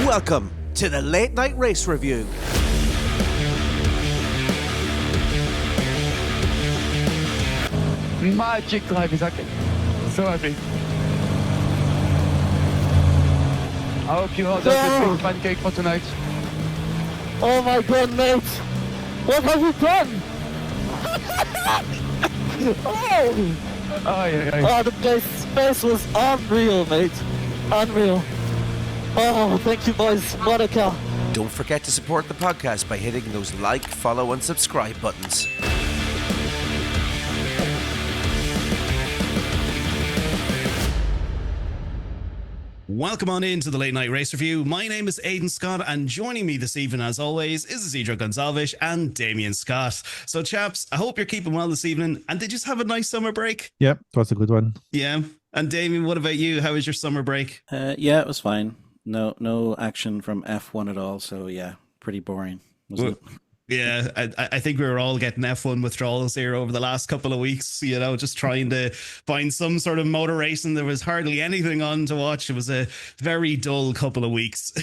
Welcome to the Late Night Race Review. Magic drive, Isack. So happy. I hope you all got a big pancake for tonight. Oh my god, mate! What have you done? Oh! Oh, the space was unreal, mate. Unreal. Oh, thank you, boys. Monica. Don't forget to support the podcast by hitting those like, follow, and subscribe buttons. Welcome on into the Late Night Race Review. My name is Aidan Scott, and joining me this evening, as always, is Isidro Gonzalez and Damien Scott. So, chaps, I hope you're keeping well this evening. And did you just have a nice summer break? Yep, it was a good one. Yeah. And Damien, what about you? How was your summer break? Yeah, it was fine. No action from F1 at all. So yeah, pretty boring, wasn't it? Yeah, I think we were all getting F1 withdrawals here over the last couple of weeks, you know, just trying to find some sort of motor racing. There was hardly anything on to watch. It was a very dull couple of weeks.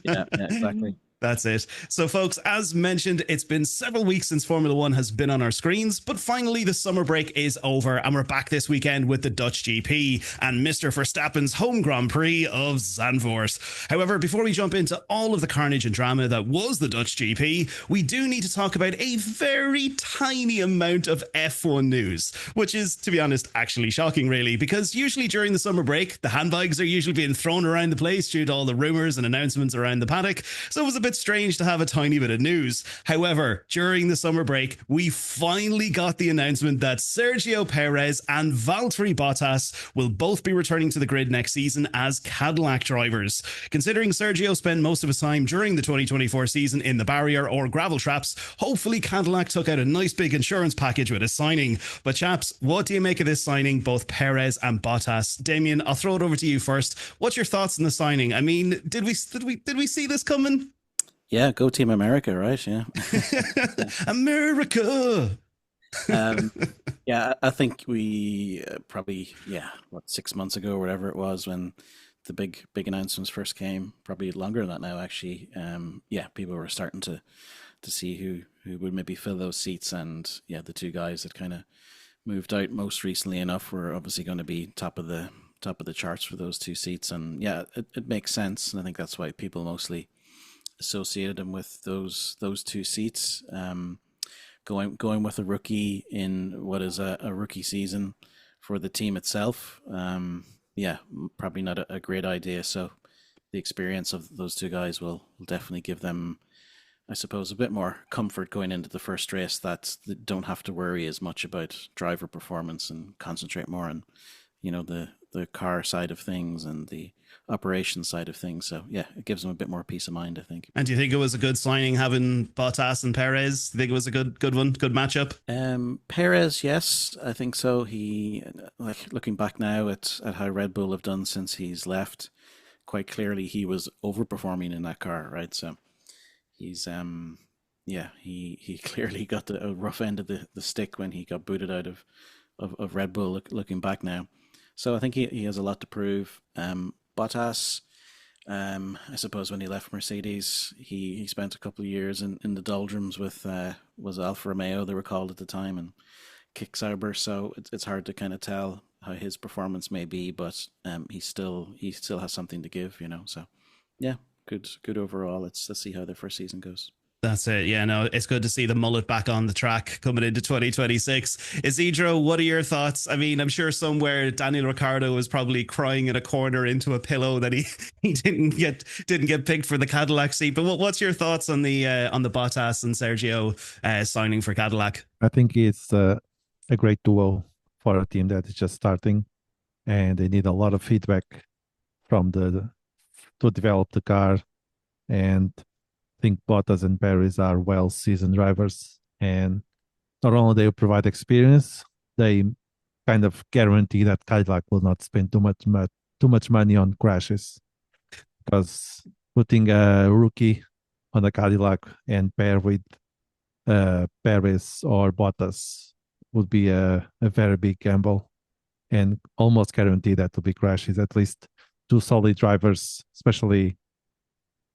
Yeah, exactly. That's it. So, folks, as mentioned, it's been several weeks since Formula One has been on our screens, but finally the summer break is over and we're back this weekend with the Dutch GP and Mr. Verstappen's home Grand Prix of Zandvoort. However, before we jump into all of the carnage and drama that was the Dutch GP, we do need to talk about a very tiny amount of F1 news, which is, to be honest, actually shocking, really, because usually during the summer break, the handbags are usually being thrown around the place due to all the rumours and announcements around the paddock, so it was a bit strange to have a tiny bit of news. However, during the summer break, we finally got the announcement that Sergio Perez and Valtteri Bottas will both be returning to the grid next season as Cadillac drivers. Considering Sergio spent most of his time during the 2024 season in the barrier or gravel traps, hopefully Cadillac took out a nice big insurance package with his signing. But chaps, what do you make of this signing, both Perez and Bottas? Damien, I'll throw it over to you first. What's your thoughts on the signing? I mean, did we see this coming? Yeah, go Team America, right? Yeah. America. Yeah, I think we probably, 6 months ago or whatever it was when the big announcements first came, probably longer than that now, actually. People were starting to see who would maybe fill those seats. And yeah, the two guys that kind of moved out most recently enough were obviously going to be top of the charts for those two seats. And yeah, it makes sense. And I think that's why people mostly associated him with those two seats. Going with a rookie in what is a rookie season for the team itself. Probably not a great idea. So the experience of those two guys will definitely give them, I suppose, a bit more comfort going into the first race, that they don't have to worry as much about driver performance and concentrate more on, the car side of things and the operation side of things. So yeah, it gives them a bit more peace of mind, I think. And do you think it was a good signing having Bottas and Perez? Do you think it was a good one, good matchup? Perez, yes, I think so. He, looking back now at how Red Bull have done since he's left, quite clearly he was overperforming in that car, right? So he's he clearly got a rough end of the stick when he got booted out of Red Bull, looking back now. So I think he has a lot to prove. Bottas, I suppose when he left Mercedes, he spent a couple of years in the doldrums with was Alfa Romeo, they were called at the time, and Kick Sauber. So it's hard to kind of tell how his performance may be, but he still has something to give, So yeah, good overall. Let's see how their first season goes. That's it. Yeah, no, it's good to see the mullet back on the track coming into 2026. Isidro, what are your thoughts? I mean, I'm sure somewhere Daniel Ricciardo was probably crying in a corner into a pillow that he didn't get picked for the Cadillac seat. But what's your thoughts on the Bottas and Sergio signing for Cadillac? I think it's a great duo for a team that is just starting, and they need a lot of feedback from to develop the car. And I think Bottas and Perez are well-seasoned drivers, and not only they provide experience, they kind of guarantee that Cadillac will not spend too much money on crashes, because putting a rookie on a Cadillac and pair with Perez or Bottas would be a very big gamble, and almost guarantee that to be crashes. At least two solid drivers, especially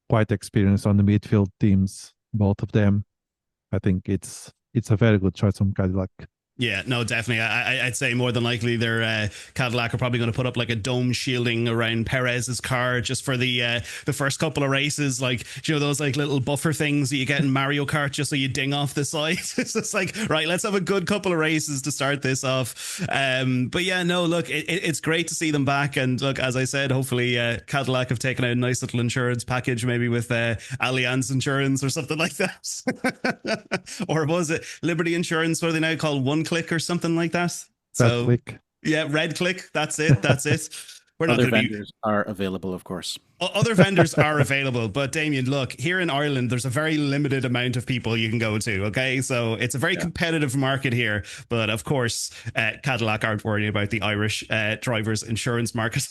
quite experienced on the midfield teams, both of them. I think it's a very good choice from Cadillac. Yeah, no, definitely. I'd say more than likely their Cadillac are probably going to put up like a dome shielding around Perez's car just for the first couple of races. Like, you know, those like little buffer things that you get in Mario Kart just so you ding off the side. It's just like, right, let's have a good couple of races to start this off. But yeah, no, look, it's great to see them back. And look, as I said, hopefully Cadillac have taken out a nice little insurance package, maybe with Allianz Insurance or something like that. Or was it Liberty Insurance? What are they now called? One Click or something like that. So Click. Yeah, Red Click. That's it. We're not Other vendors are available, of course. Other vendors are available, but Damien, look, here in Ireland, there's a very limited amount of people you can go to. Okay, so it's a very competitive market here, but of course, Cadillac aren't worried about the Irish drivers' insurance market.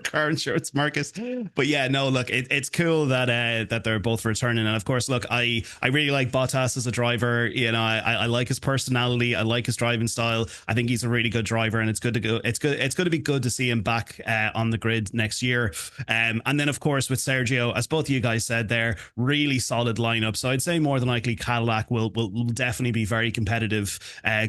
Car insurance market. But yeah, no, look, it's cool that they're both returning. And of course, look, I really like Bottas as a driver. You know, I like his personality, I like his driving style. I think he's a really good driver, and it's going to be good to see him back on the grid next year. And then of course with Sergio, as both of you guys said there, really solid lineup. So I'd say more than likely Cadillac will definitely be very competitive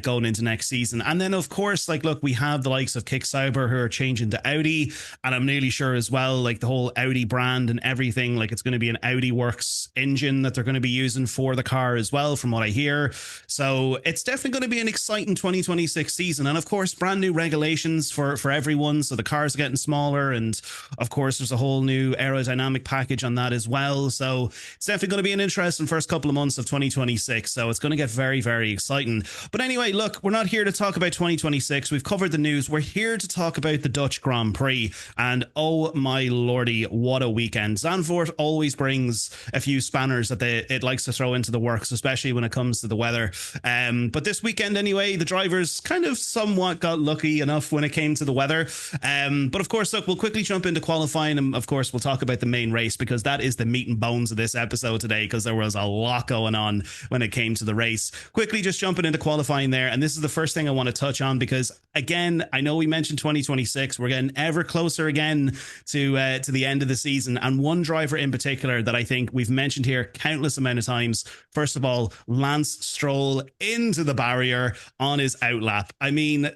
going into next season. And then of course, like, look, we have the likes of Kick Sauber who are changing to Audi. And I'm nearly sure as well, like the whole Audi brand and everything, like it's going to be an Audi Works engine that they're going to be using for the car as well, from what I hear. So it's definitely going to be an exciting 2026 season. And of course, brand new regulations for everyone. So the cars are getting smaller. And of course, there's a whole new aerodynamic package on that as well. So it's definitely going to be an interesting first couple of months of 2026. So it's going to get very, very exciting. But anyway, look, we're not here to talk about 2026. We've covered the news. We're here to talk about the Dutch Grand Prix. And oh my lordy, what a weekend. Zandvoort always brings a few spanners that it likes to throw into the works, especially when it comes to the weather. But this weekend anyway, the drivers kind of somewhat got lucky enough when it came to the weather. But of course, look, we'll quickly jump into qualifying, and of course we'll talk about the main race, because that is the meat and bones of this episode today, because there was a lot going on when it came to the race. Quickly just jumping into qualifying there, and this is the first thing I want to touch on, because again, I know we mentioned 2026, we're getting ever closer again to the end of the season, and one driver in particular that I think we've mentioned here countless amount of times. First of all, Lance Stroll into the barrier on his outlap. I mean,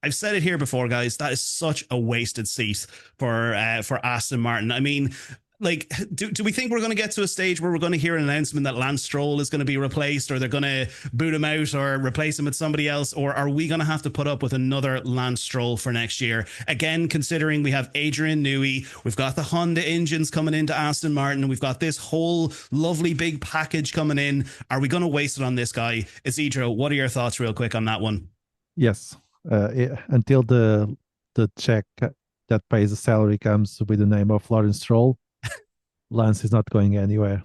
I've said it here before, guys, that is such a wasted seat for Aston Martin. I mean, like, do we think we're going to get to a stage where we're going to hear an announcement that Lance Stroll is going to be replaced, or they're going to boot him out or replace him with somebody else? Or are we going to have to put up with another Lance Stroll for next year? Again, considering we have Adrian Newey, we've got the Honda engines coming into Aston Martin, and we've got this whole lovely big package coming in. Are we going to waste it on this guy? Isidro, what are your thoughts real quick on that one? Yes. Until the check that pays the salary comes with the name of Lawrence Stroll, Lance is not going anywhere,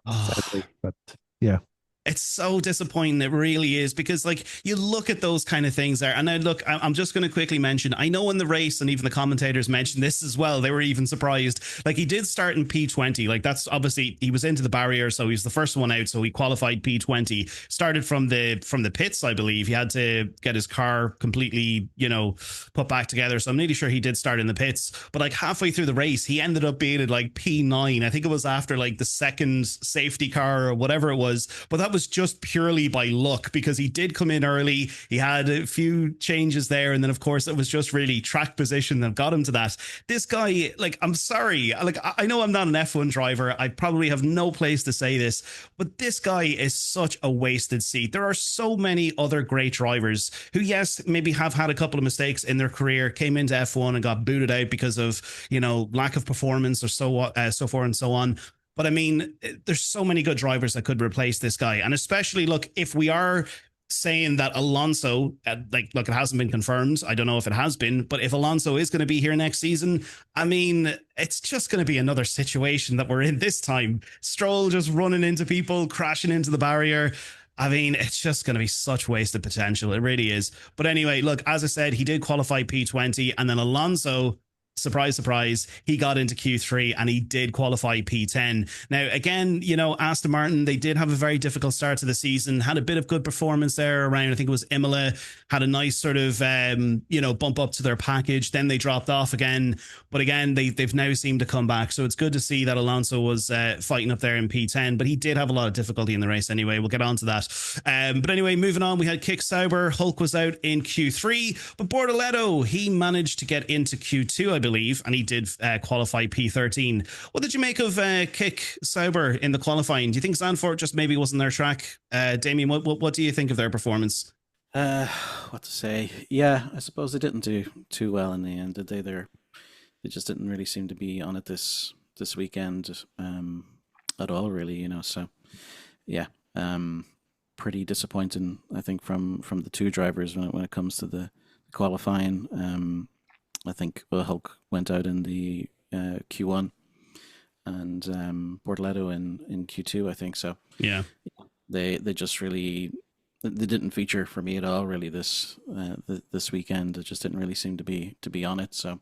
sadly. But yeah, it's so disappointing. It really is, because like you look at those kind of things there, and now look, I'm just going to quickly mention, I know in the race, and even the commentators mentioned this as well, they were even surprised, like he did start in P20, like that's obviously, he was into the barrier, so he was the first one out, so he qualified P20, started from the pits, I believe. He had to get his car completely, you know, put back together, so I'm nearly sure he did start in the pits, but like halfway through the race he ended up being at like P9. I think it was after like the second safety car or whatever it was, but that was just purely by luck, because he did come in early, he had a few changes there, and then of course it was just really track position that got him to that. This guy, like, I'm sorry, like, I know I'm not an F1 driver, I probably have no place to say this, but this guy is such a wasted seat. There are so many other great drivers who, yes, maybe have had a couple of mistakes in their career, came into F1 and got booted out because of, you know, lack of performance or so forth and so on. But I mean, there's so many good drivers that could replace this guy. And especially, look, if we are saying that Alonso, like, look, it hasn't been confirmed, I don't know if it has been, but if Alonso is going to be here next season, I mean, it's just going to be another situation that we're in this time. Stroll just running into people, crashing into the barrier. I mean, it's just going to be such wasted potential. It really is. But anyway, look, as I said, he did qualify P20, and then Alonso surprise, surprise, he got into Q3 and he did qualify P10. Now, again, you know, Aston Martin, they did have a very difficult start to the season, had a bit of good performance there around, I think it was Imola, had a nice sort of, you know, bump up to their package. Then they dropped off again. But again, they've now seemed to come back. So it's good to see that Alonso was fighting up there in P10, but he did have a lot of difficulty in the race anyway. We'll get on to that. But anyway, moving on, we had Kick Sauber. Hulk was out in Q3, but Bortoleto, he managed to get into Q2, I believe, and he did qualify P13. What did you make of Kick Sauber in the qualifying? Do you think Zandvoort just maybe wasn't their track? Damien, what do you think of their performance? What to say? Yeah, I suppose they didn't do too well in the end, did they? They just didn't really seem to be on it this weekend at all, really. You know, so yeah, pretty disappointing, I think, from the two drivers when it comes to the qualifying. I think Hulk went out in the Q1 and Bortoleto in Q2, I think. So yeah, they just really. They didn't feature for me at all, really. This weekend, it just didn't really seem to be on it. So,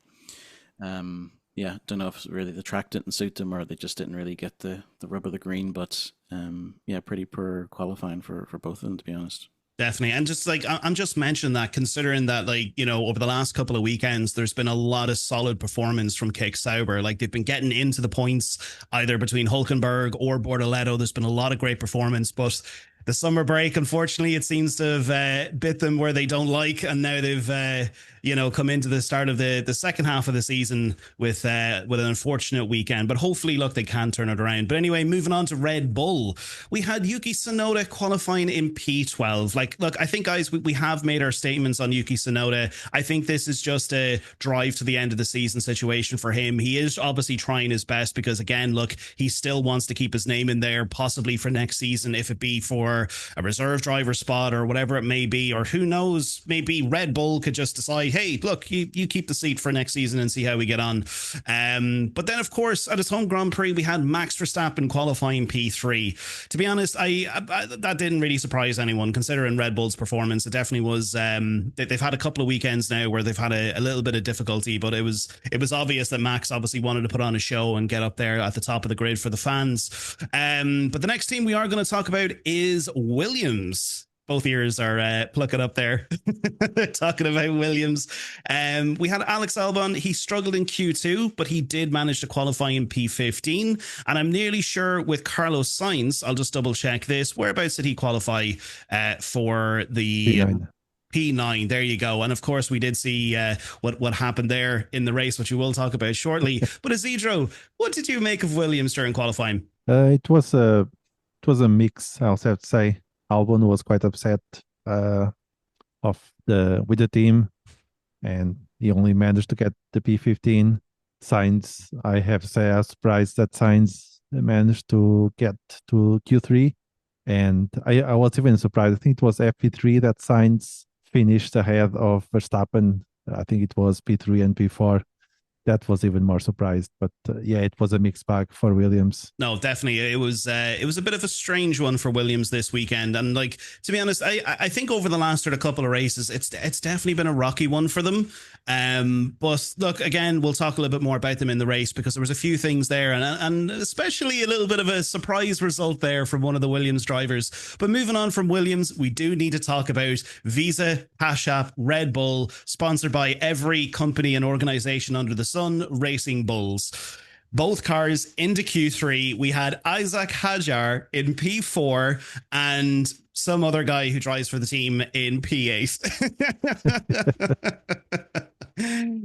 yeah, don't know if really the track didn't suit them or they just didn't really get the rub of the green. But yeah, pretty poor qualifying for both of them, to be honest. Definitely. And just like, I'm just mentioning that, considering that, like, you know, over the last couple of weekends, there's been a lot of solid performance from Kick Sauber. Like, they've been getting into the points either between Hulkenberg or Bortoleto. There's been a lot of great performance, but the summer break, unfortunately, it seems to have bit them where they don't like, and now they've you know, come into the start of the second half of the season with an unfortunate weekend. But hopefully, look, they can turn it around. But anyway, moving on to Red Bull, we had Yuki Tsunoda qualifying in P12. Like, look, I think, guys, we have made our statements on Yuki Tsunoda. I think this is just a drive to the end of the season situation for him. He is obviously trying his best because, again, look, he still wants to keep his name in there, possibly for next season, if it be for a reserve driver spot or whatever it may be, or who knows, maybe Red Bull could just decide, hey, look, you keep the seat for next season and see how we get on. But then, of course, at his home Grand Prix, we had Max Verstappen qualifying P3. To be honest, I that didn't really surprise anyone, considering Red Bull's performance. It definitely was. They've had a couple of weekends now where they've had a little bit of difficulty, but it was obvious that Max obviously wanted to put on a show and get up there at the top of the grid for the fans. But the next team we are going to talk about is Williams. Both ears are plucking up there. Talking about Williams. We had Alex Albon. He struggled in Q2, but he did manage to qualify in P15. And I'm nearly sure with Carlos Sainz, I'll just double check this. Whereabouts did he qualify for the P9? There you go. And of course, we did see what happened there in the race, which we will talk about shortly. But Isidro, what did you make of Williams during qualifying? It was a mix, I'll have to say. Albon was quite upset with the team, and he only managed to get the P15. Sainz, I have to say, I was surprised that Sainz managed to get to Q3, and I was even surprised. I think it was FP3 that Sainz finished ahead of Verstappen. I think it was P3 and P4. That was even more surprised, but yeah, it was a mixed bag for Williams. No, definitely, it was a bit of a strange one for Williams this weekend, and like, to be honest, I think over the last sort of couple of races, it's definitely been a rocky one for them. But look, again, we'll talk a little bit more about them in the race because there was a few things there, and especially a little bit of a surprise result there from one of the Williams drivers. But moving on from Williams, we do need to talk about Visa Cash App Red Bull, sponsored by every company and organization under the sun, Racing Bulls. Both cars into Q3. We had Isack Hadjar in P4 and some other guy who drives for the team in P8.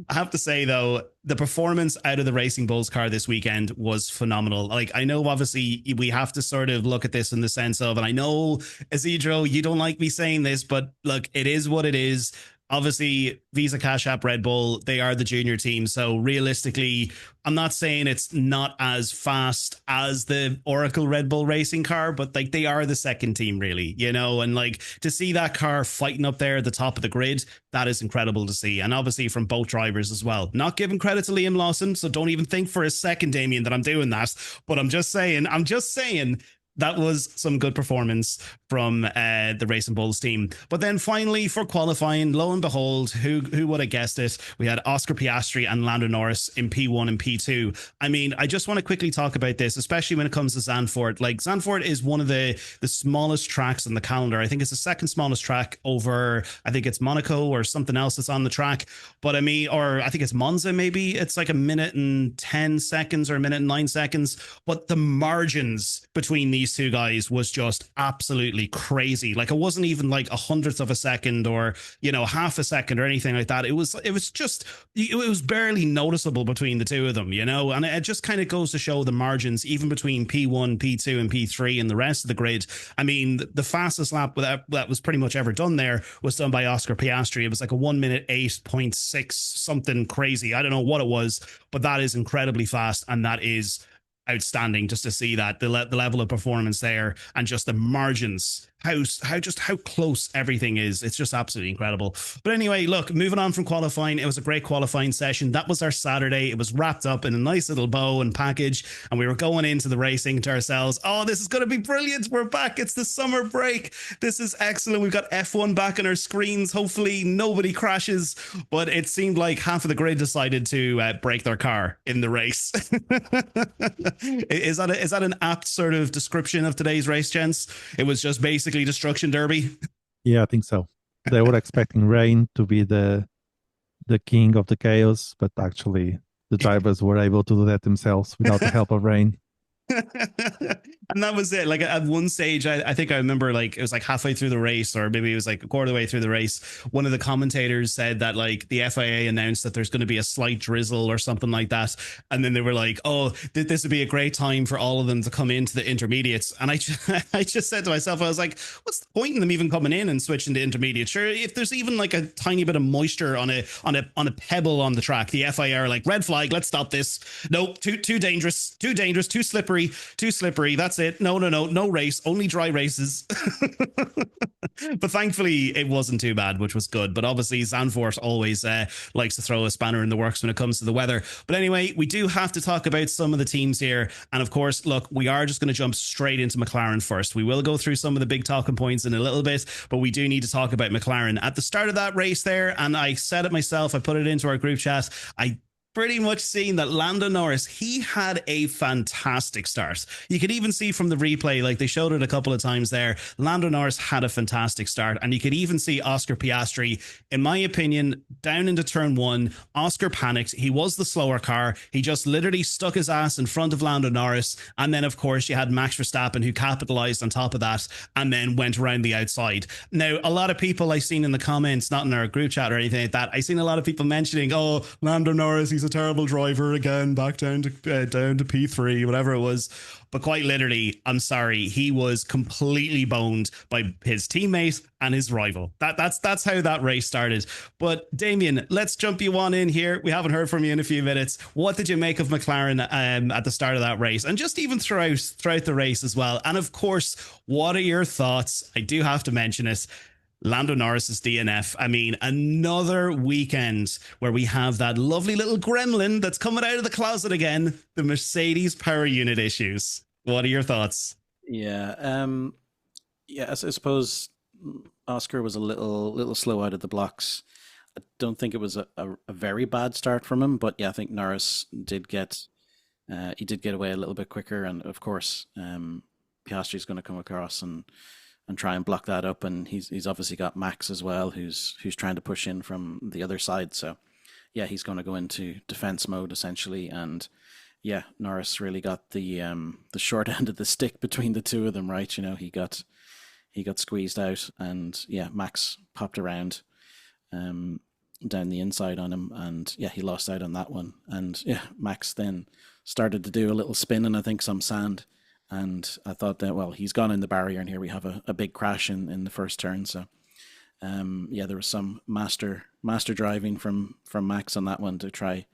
I have to say, though, the performance out of the Racing Bulls car this weekend was phenomenal. Like, I know, obviously, we have to sort of look at this in the sense of, and I know, Isidro, you don't like me saying this, but look, it is what it is. Obviously, Visa Cash App Red Bull, they are the junior team. So realistically, I'm not saying it's not as fast as the Oracle Red Bull racing car, but like, they are the second team, really, you know, and like, to see that car fighting up there at the top of the grid, that is incredible to see. And obviously from both drivers as well. Not giving credit to Liam Lawson, so don't even think for a second, Damien, that I'm doing that. But I'm just saying, that was some good performance from the Racing Bulls team. But then finally for qualifying, lo and behold, who would have guessed it? We had Oscar Piastri and Lando Norris in P1 and P2. I mean, I just want to quickly talk about this, especially when it comes to Zandvoort. Like, Zandvoort is one of the smallest tracks on the calendar. I think it's the second smallest track over, I think it's Monaco or something else that's on the track. But I mean, or I think it's Monza, maybe. It's like 1 minute and 10 seconds or 1 minute and 9 seconds. But the margins between these two guys was just absolutely crazy. Like, it wasn't even like 100th of a second or, you know, half a second or anything like that. It was barely noticeable between the two of them, you know, and it just kind of goes to show the margins even between P1, P2 and P3 and the rest of the grid. I mean, the fastest lap that was pretty much ever done there was done by Oscar Piastri. It was like a 1 minute 8.6 something crazy. I don't know what it was, but that is incredibly fast, and that is outstanding just to see that the level of performance there and just the margins, how close everything is. It's just absolutely incredible. But anyway, look, moving on from qualifying, it was a great qualifying session. That was our Saturday. It was wrapped up in a nice little bow and package, and we were going into the racing to ourselves, oh, this is going to be brilliant. We're back. It's the summer break. This is excellent. We've got F1 back on our screens. Hopefully nobody crashes. But it seemed like half of the grid decided to break their car in the race. Is that an apt sort of description of today's race, gents? It was just basically destruction derby. Yeah, I think so. They were expecting rain to be the king of the chaos, but actually the drivers were able to do that themselves without the help of rain. And that was it. Like, at one stage, I think I remember, like, it was like halfway through the race, or maybe it was like a quarter of the way through the race, one of the commentators said that, like, the FIA announced that there's going to be a slight drizzle or something like that, and then they were like, oh, this would be a great time for all of them to come into the intermediates. And I just said to myself, I was like, what's the point in them even coming in and switching to intermediate? Sure, if there's even like a tiny bit of moisture on a pebble on the track, the FIA are like, red flag, let's stop this. No, too dangerous, too slippery. That's it. No race, only dry races. But thankfully it wasn't too bad, which was good. But obviously Zandvoort always likes to throw a spanner in the works when it comes to the weather. But anyway, we do have to talk about some of the teams here. And of course, look, we are just going to jump straight into McLaren first. We will go through some of the big talking points in a little bit, but we do need to talk about McLaren. At the start of that race there, and I said it myself, I put it into our group chat, I pretty much seen that Lando Norris, he had a fantastic start. You could even see from the replay, like they showed it a couple of times there, Lando Norris had a fantastic start. And you could even see Oscar Piastri, in my opinion, down into turn one, Oscar panicked. He was the slower car. He just literally stuck his ass in front of Lando Norris. And then, of course, you had Max Verstappen, who capitalized on top of that and then went around the outside. Now, a lot of people I seen in the comments, not in our group chat or anything like that, I seen a lot of people mentioning, oh, Lando Norris, he's a terrible driver again, back down to P3, whatever it was. But quite literally, I'm sorry, he was completely boned by his teammate and his rival. That's how that race started. But Damien, let's jump you on in here. We haven't heard from you in a few minutes. What did you make of McLaren at the start of that race, and just even throughout the race as well? And of course, what are your thoughts? I do have to mention it. Lando Norris's DNF. I mean, another weekend where we have that lovely little gremlin that's coming out of the closet again, the Mercedes power unit issues. What are your thoughts? Yeah, I suppose Oscar was a little slow out of the blocks. I don't think it was a very bad start from him, but yeah, I think Norris did get away a little bit quicker, and of course, Piastri's going to come across and try and block that up, and he's obviously got Max as well, who's trying to push in from the other side. So yeah, he's going to go into defense mode essentially, and yeah, Norris really got the short end of the stick between the two of them, right? You know, he got squeezed out, and yeah, Max popped around down the inside on him, and yeah, he lost out on that one. And yeah, Max then started to do a little spin and I think some sand. And I thought that, well, he's gone in the barrier, and here we have a big crash in the first turn. So, yeah, there was some master driving from Max on that one to try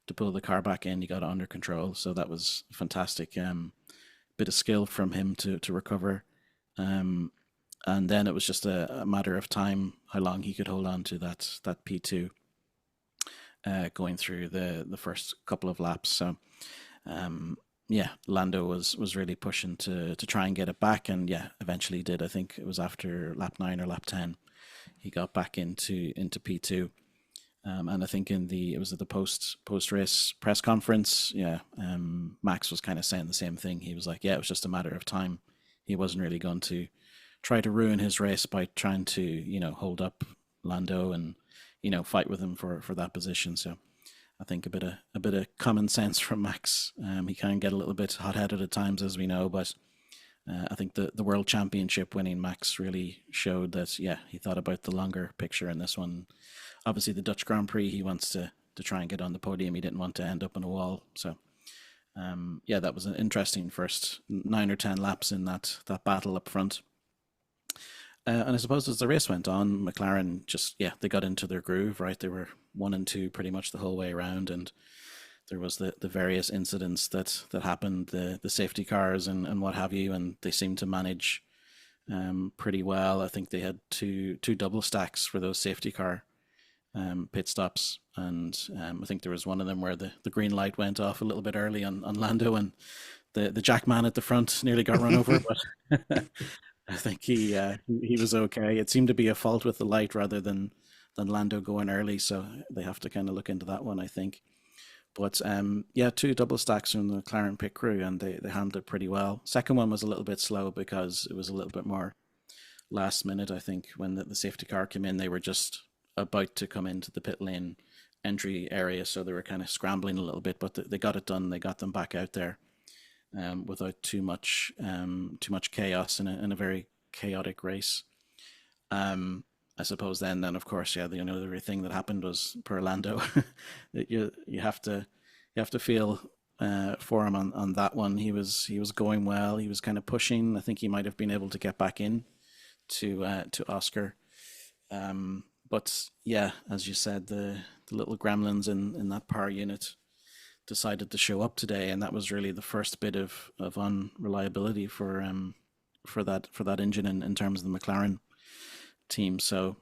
to pull the car back in. He got it under control, so that was fantastic. Bit of skill from him to recover, and then it was just a matter of time how long he could hold on to that P2 going through the first couple of laps. So. Lando was really pushing to try and get it back, and eventually did. I think it was after lap 9 or lap 10, he got back into P2. And I think it was at the post race press conference. Max was kind of saying the same thing. He was like, it was just a matter of time. He wasn't really going to try to ruin his race by trying to, hold up Lando and, fight with him for that position. So I think a bit of common sense from Max. He can get a little bit hot-headed at times, as we know, but I think the World Championship winning Max really showed that, he thought about the longer picture in this one. Obviously, the Dutch Grand Prix, he wants to try and get on the podium. He didn't want to end up on a wall. So, that was an interesting first 9 or 10 laps in that battle up front. And I suppose as the race went on, McLaren just, they got into their groove, right? They were 1 and 2 pretty much the whole way around. And there was the various incidents that happened, the safety cars and what have you. And they seemed to manage pretty well. I think they had two double stacks for those safety car pit stops, and I think there was one of them where the green light went off a little bit early on Lando, and the jack man at the front nearly got run over, but I think he was okay. It seemed to be a fault with the light rather than Lando going early, so they have to kind of look into that one, I think. But 2 double stacks from the McLaren pit crew, and they handled it pretty well. Second one was a little bit slow because it was a little bit more last minute. I think when the safety car came in, they were just about to come into the pit lane entry area, so they were kind of scrambling a little bit, but they got it done. They got them back out there without too much chaos in a very chaotic race. I suppose then of course, the other thing that happened was per Lando. you have to feel for him on that one. He was going well. He was kind of pushing. I think he might have been able to get back in to Oscar. But as you said, the little gremlins in that power unit decided to show up today, and that was really the first bit of unreliability for that engine in terms of the McLaren team. So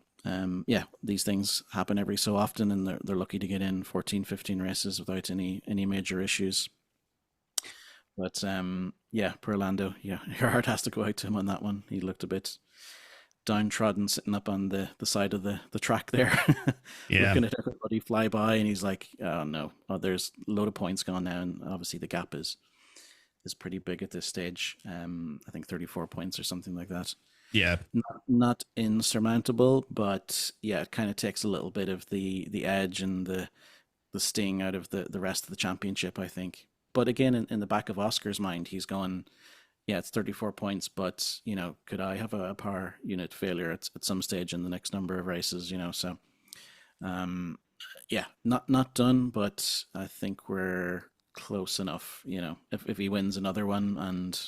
these things happen every so often, and they're lucky to get in 14, 15 races without any major issues. But per Lando, your heart has to go out to him on that one. He looked a bit downtrodden sitting up on the side of the track there, looking at everybody fly by, and he's like, oh no, there's a load of points gone now, and obviously the gap is pretty big at this stage. I think 34 points or something like that. Not insurmountable, but it kind of takes a little bit of the edge and the sting out of the rest of the championship, I think. But again, in the back of Oscar's mind, he's going, it's 34 points, but, could I have a power unit failure at some stage in the next number of races, so, not done, but I think we're close enough, if he wins another one and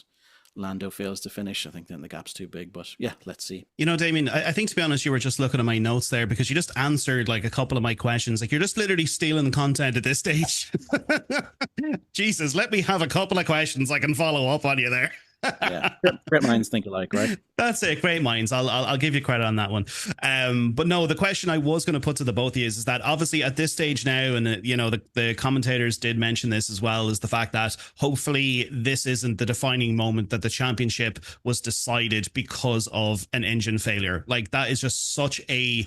Lando fails to finish, I think then the gap's too big, but let's see. Damien, I think to be honest, you were just looking at my notes there because you just answered like a couple of my questions. Like you're just literally stealing content at this stage. Jesus, let me have a couple of questions I can follow up on you there. Great minds think alike, right? That's it. Great minds. I'll give you credit on that one. But no, the question I was going to put to the both of you is that obviously at this stage now, and the commentators did mention this as well, is the fact that hopefully this isn't the defining moment that the championship was decided because of an engine failure. Like that is just such a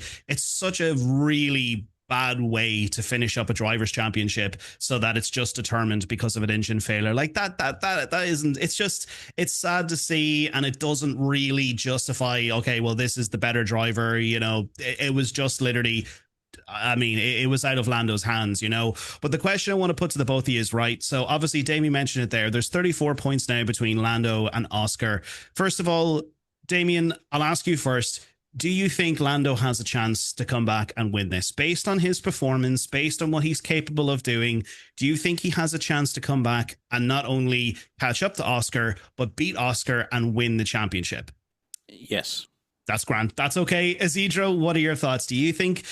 really bad way to finish up a drivers' championship, so that it's just determined because of an engine failure. Like that isn't, it's sad to see, and it doesn't really justify, okay, well, this is the better driver, it was just literally, I mean, it was out of Lando's hands, But the question I want to put to the both of you is, right, so obviously Damien mentioned it there, there's 34 points now between Lando and Oscar. First of all, Damien, I'll ask you first. Do you think Lando has a chance to come back and win this? Based on his performance, based on what he's capable of doing, do you think he has a chance to come back and not only catch up to Oscar, but beat Oscar and win the championship? Yes. That's grand. That's okay. Isidro, what are your thoughts? Do you think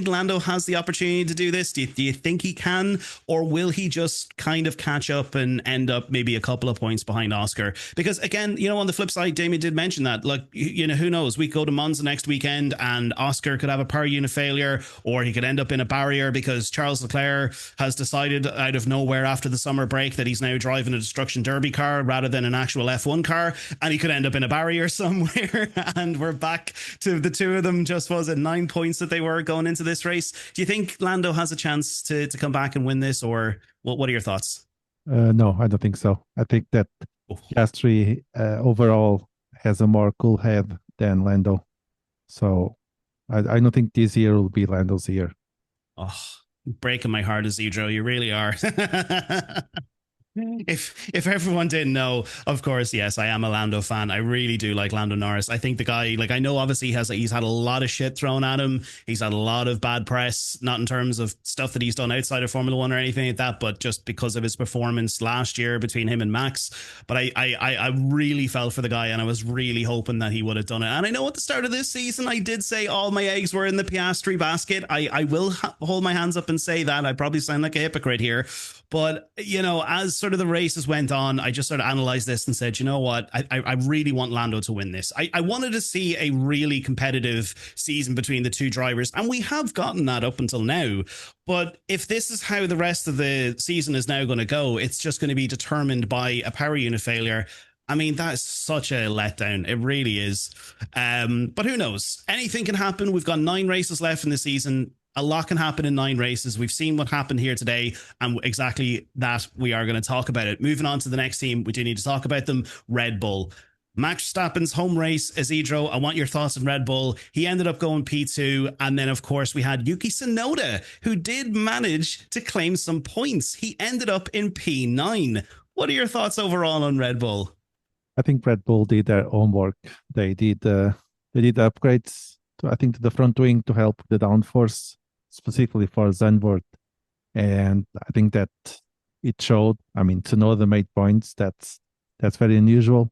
Lando has the opportunity to do this? Do you think he can, or will he just kind of catch up and end up maybe a couple of points behind Oscar? Because again, on the flip side, Damien did mention that, like, who knows? We go to Monza next weekend and Oscar could have a power unit failure, or he could end up in a barrier because Charles Leclerc has decided out of nowhere after the summer break that he's now driving a destruction derby car rather than an actual F1 car, and he could end up in a barrier somewhere. And we're back to the two of them. Just was it 9 points that they were going into this race? Do you think Lando has a chance to come back and win this, or what are your thoughts? No, I don't think so. I think that Piastri overall has a more cool head than Lando. So I don't think this year will be Lando's year. Oh, breaking my heart, Isidro. You really are. If everyone didn't know, of course, yes, I am a Lando fan. I really do like Lando Norris. I think the guy, like, I know obviously he's had a lot of shit thrown at him. He's had a lot of bad press, not in terms of stuff that he's done outside of Formula One or anything like that, but just because of his performance last year between him and Max. But I really felt for the guy, and I was really hoping that he would have done it. And I know at the start of this season, I did say all my eggs were in the Piastri basket. I will hold my hands up and say that. I probably sound like a hypocrite here. But, as sort of the races went on, I just sort of analyzed this and said, you know what? I really want Lando to win this. I wanted to see a really competitive season between the two drivers, and we have gotten that up until now. But if this is how the rest of the season is now going to go, it's just going to be determined by a power unit failure. I mean, that is such a letdown. It really is. But who knows? Anything can happen. We've got 9 races left in the season. A lot can happen in 9 races. We've seen what happened here today, and exactly that we are going to talk about it. Moving on to the next team, we do need to talk about them, Red Bull. Max Verstappen's home race, Isidro, I want your thoughts on Red Bull. He ended up going P2, and then, of course, we had Yuki Tsunoda, who did manage to claim some points. He ended up in P9. What are your thoughts overall on Red Bull? I think Red Bull did their own work. They did upgrades, to the front wing to help the downforce, specifically for Zandvoort. And I think that it showed. I mean, Tsunoda made points. That's very unusual.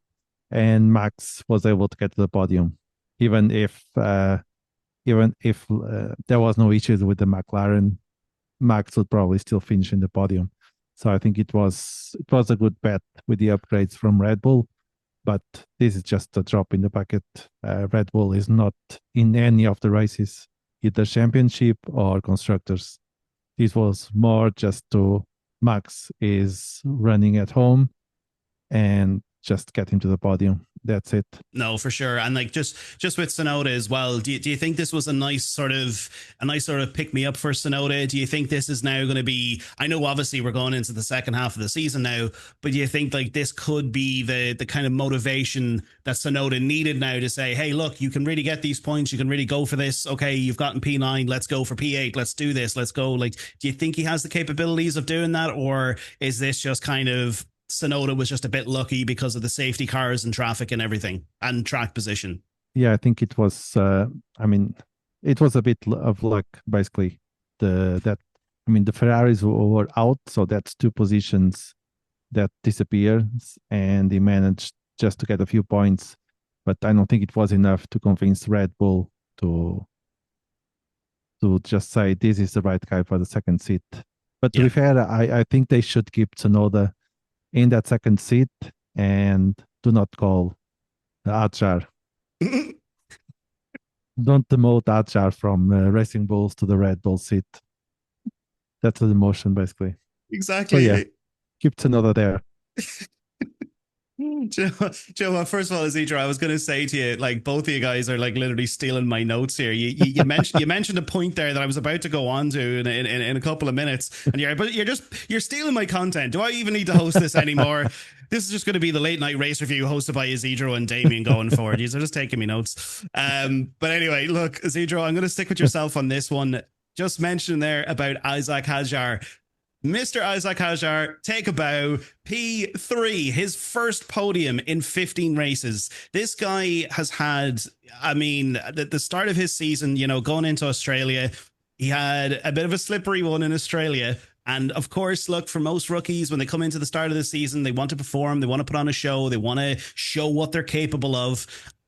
And Max was able to get to the podium, even if there was no issues with the McLaren. Max would probably still finish in the podium. So I think it was a good bet with the upgrades from Red Bull. But this is just a drop in the bucket. Red Bull is not in any of the races, either championship or constructors. This was more just to Max is running at home and just get him to the podium. That's it. No, for sure. And like just with Tsunoda as well, do you think this was a nice sort of pick me up for Tsunoda? Do you think this is now going to be, I know obviously we're going into the second half of the season now, but do you think like this could be the kind of motivation that Tsunoda needed now to say, hey, look, you can really get these points, you can really go for this. Okay, you've gotten P9, let's go for P8, let's do this, let's go. Like, do you think he has the capabilities of doing that, or is this just kind of Tsunoda was just a bit lucky because of the safety cars and traffic and everything and track position? Yeah, I think it was. It was a bit of luck, basically. The Ferraris were out, so that's 2 positions that disappear, and he managed just to get a few points. But I don't think it was enough to convince Red Bull to just say this is the right guy for the second seat. But to be fair, I think they should keep Tsunoda in that second seat and do not call Hadjar. Don't demote Hadjar from Racing Bulls to the Red Bull seat. That's the demotion, basically. Exactly. So, yeah, keep Tsunoda there. Joe, first of all, Isidro, I was going to say to you, like, both of you guys are like literally stealing my notes here. You mentioned a point there that I was about to go on to in a couple of minutes, and you're stealing my content. Do I even need to host this anymore? This is just going to be the late night race review hosted by Isidro and Damien going forward. You're just taking me notes. But anyway, look, Isidro, I'm going to stick with yourself on this one. Just mentioned there about Isack Hadjar. Mr. Isack Hadjar, take a bow. P3, his first podium in 15 races. This guy has had, the start of his season, going into Australia, he had a bit of a slippery one in Australia. And of course, look, for most rookies, when they come into the start of the season, they want to perform, they want to put on a show, they want to show what they're capable of.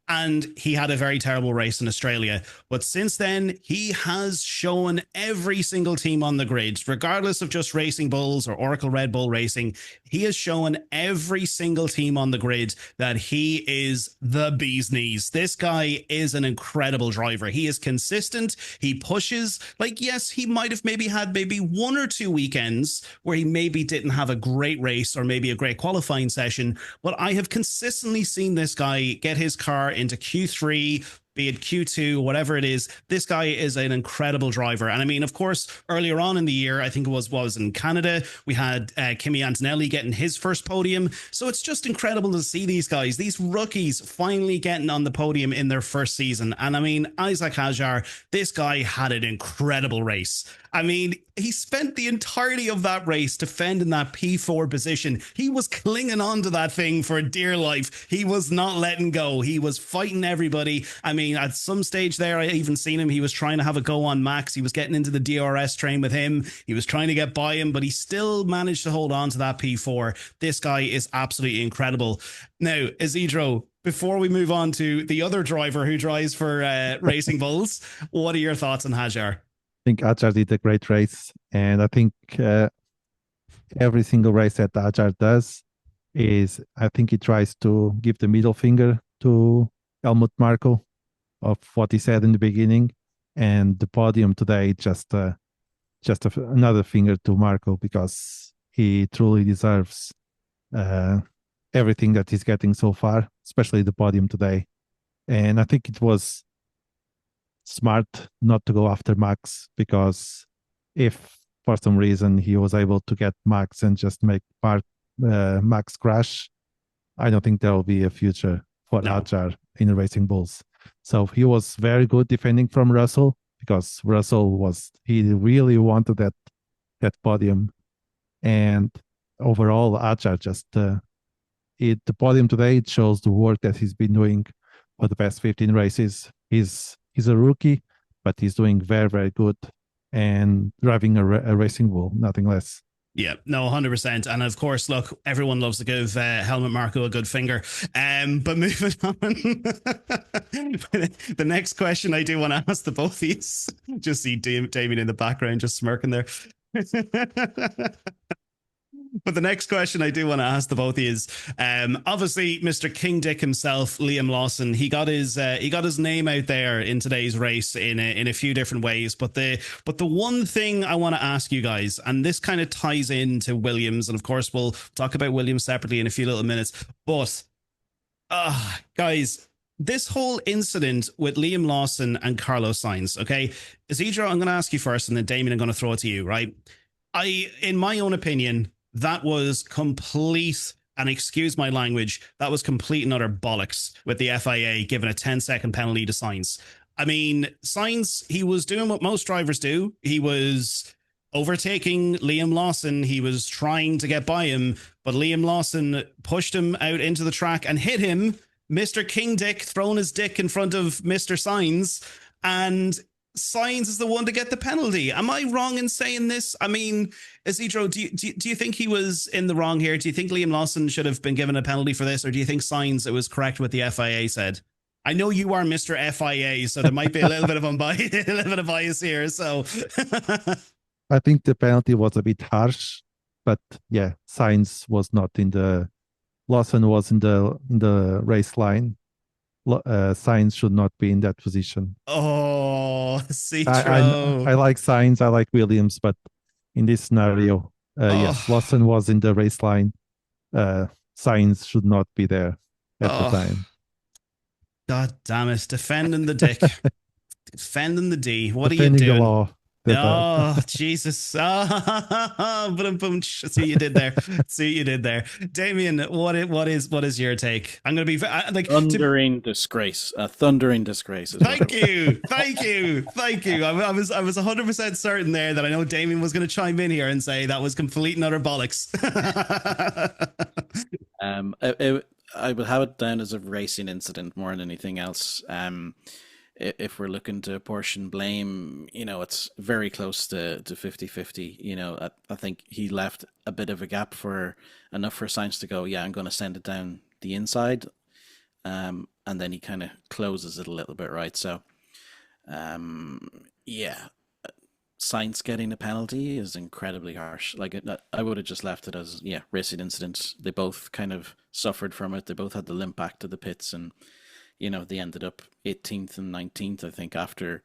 and he had a very terrible race in Australia. But since then, he has shown every single team on the grid, regardless of just Racing Bulls or Oracle Red Bull Racing, he has shown every single team on the grid that he is the bee's knees. This guy is an incredible driver. He is consistent. He pushes. Like, yes, he might have maybe had one or two weekends where he maybe didn't have a great race or maybe a great qualifying session, but I have consistently seen this guy get his car into Q3, be it Q2, whatever it is. This guy is an incredible driver. And I mean, of course, earlier on in the year, I think it was in Canada, we had Kimi Antonelli getting his first podium. So it's just incredible to see these guys, these rookies, finally getting on the podium in their first season. And I mean, Isack Hadjar, this guy had an incredible race. I mean, he spent the entirety of that race defending that P4 position. He was clinging on to that thing for dear life. He was not letting go. He was fighting everybody. I mean, at some stage there, I even seen him. He was trying to have a go on Max. He was getting into the DRS train with him. He was trying to get by him, but he still managed to hold on to that P4. This guy is absolutely incredible. Now, Isidro, before we move on to the other driver who drives for Racing Bulls, what are your thoughts on Hadjar? I think Hadjar did a great race, and I think every single race that Hadjar does is, I think he tries to give the middle finger to Helmut Marko of what he said in the beginning, and the podium today just another finger to Marko, because he truly deserves everything that he's getting so far, especially the podium today. And I think it was smart not to go after Max, because if for some reason he was able to get Max and just make Max crash, I don't think there will be a future for Hadjar in the Racing Bulls. So he was very good defending from Russell, because he really wanted that podium. And overall, Hadjar just the podium today, it shows the work that he's been doing for the past 15 races. He's a rookie, but he's doing very, very good and driving a Racing Bull, nothing less. Yeah, no, 100%. And of course, look, everyone loves to give Helmut Marko a good finger. But moving on, the next question I do want to ask the both of you, just see Damien in the background just smirking there. But the next question I do want to ask the both of you is, obviously, Mr. King Dick himself, Liam Lawson, he got his name out there in today's race in a few different ways. But the one thing I want to ask you guys, and this kind of ties into Williams, and of course we'll talk about Williams separately in a few little minutes. But guys, this whole incident with Liam Lawson and Carlos Sainz, okay? Isidro, I'm going to ask you first, and then Damien, I'm going to throw it to you, right? In my own opinion, that was complete, and excuse my language, that was complete and utter bollocks with the FIA giving a 10-second penalty to Sainz. I mean, Sainz, he was doing what most drivers do. He was overtaking Liam Lawson. He was trying to get by him, but Liam Lawson pushed him out into the track and hit him. Mr. King Dick throwing his dick in front of Mr. Sainz, and Sainz is the one to get the penalty. Am I wrong in saying this? I mean, Isidro, do you think he was in the wrong here? Do you think Liam Lawson should have been given a penalty for this, or do you think Sainz, it was correct what the FIA said? I know you are Mr. FIA, so there might be a little bit of unbiased, a little bit of bias here. So I think the penalty was a bit harsh, but yeah, Sainz was not in the. Lawson was in the race line. Sainz should not be in that position. Oh, Citro. I like Sainz, I like Williams, but in this scenario, yes, Lawson was in the race line. Sainz should not be there at the time. God damn it. Defending the dick. Defending the D. What Defending are you doing? The law. Oh, Jesus. I see what you did there. See what you did there. Damien, what is your take? I'm going to be like thundering disgrace. A thundering disgrace. Thank you. I was 100% certain there that I know Damien was going to chime in here and say that was complete and utter bollocks. I would have it down as a racing incident more than anything else. If we're looking to apportion blame, it's very close to 50-50. I think he left a bit of a gap enough for Sainz to go, yeah, I'm going to send it down the inside. And and then he kind of closes it a little bit, right? So, yeah, Sainz getting a penalty is incredibly harsh. Like I would have just left it as racing incident. They both kind of suffered from it. They both had the limp back to the pits, and they ended up 18th and 19th, I think, after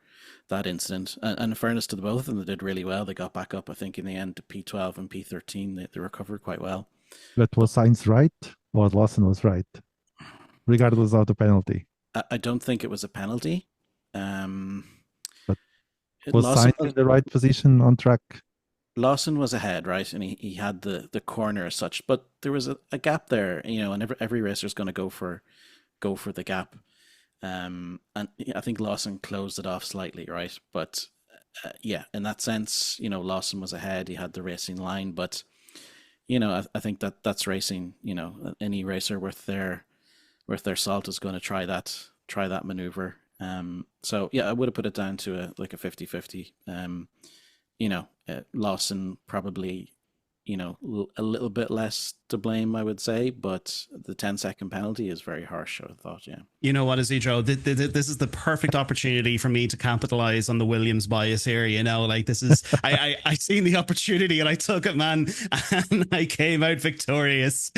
that incident. And in fairness to the both of them, they did really well. They got back up, I think, in the end to P12 and P13. They recovered quite well. But was Sainz right or Lawson was right, regardless of the penalty? I don't think it was a penalty. But was Sainz in the right position on track? Lawson was ahead, right? And he had the corner as such. But there was a gap there, and every racer is going to go for the gap. And I think Lawson closed it off slightly, right? But in that sense, Lawson was ahead. He had the racing line, but I think that's racing. Any racer worth their salt is going to try that maneuver. So I would have put it down to a 50-50. Lawson probably a little bit less to blame, I would say, but the 10-second penalty is very harsh, I thought. You know what, Isidro? This is the perfect opportunity for me to capitalize on the Williams bias here. This is I seen the opportunity and I took it, man, and I came out victorious.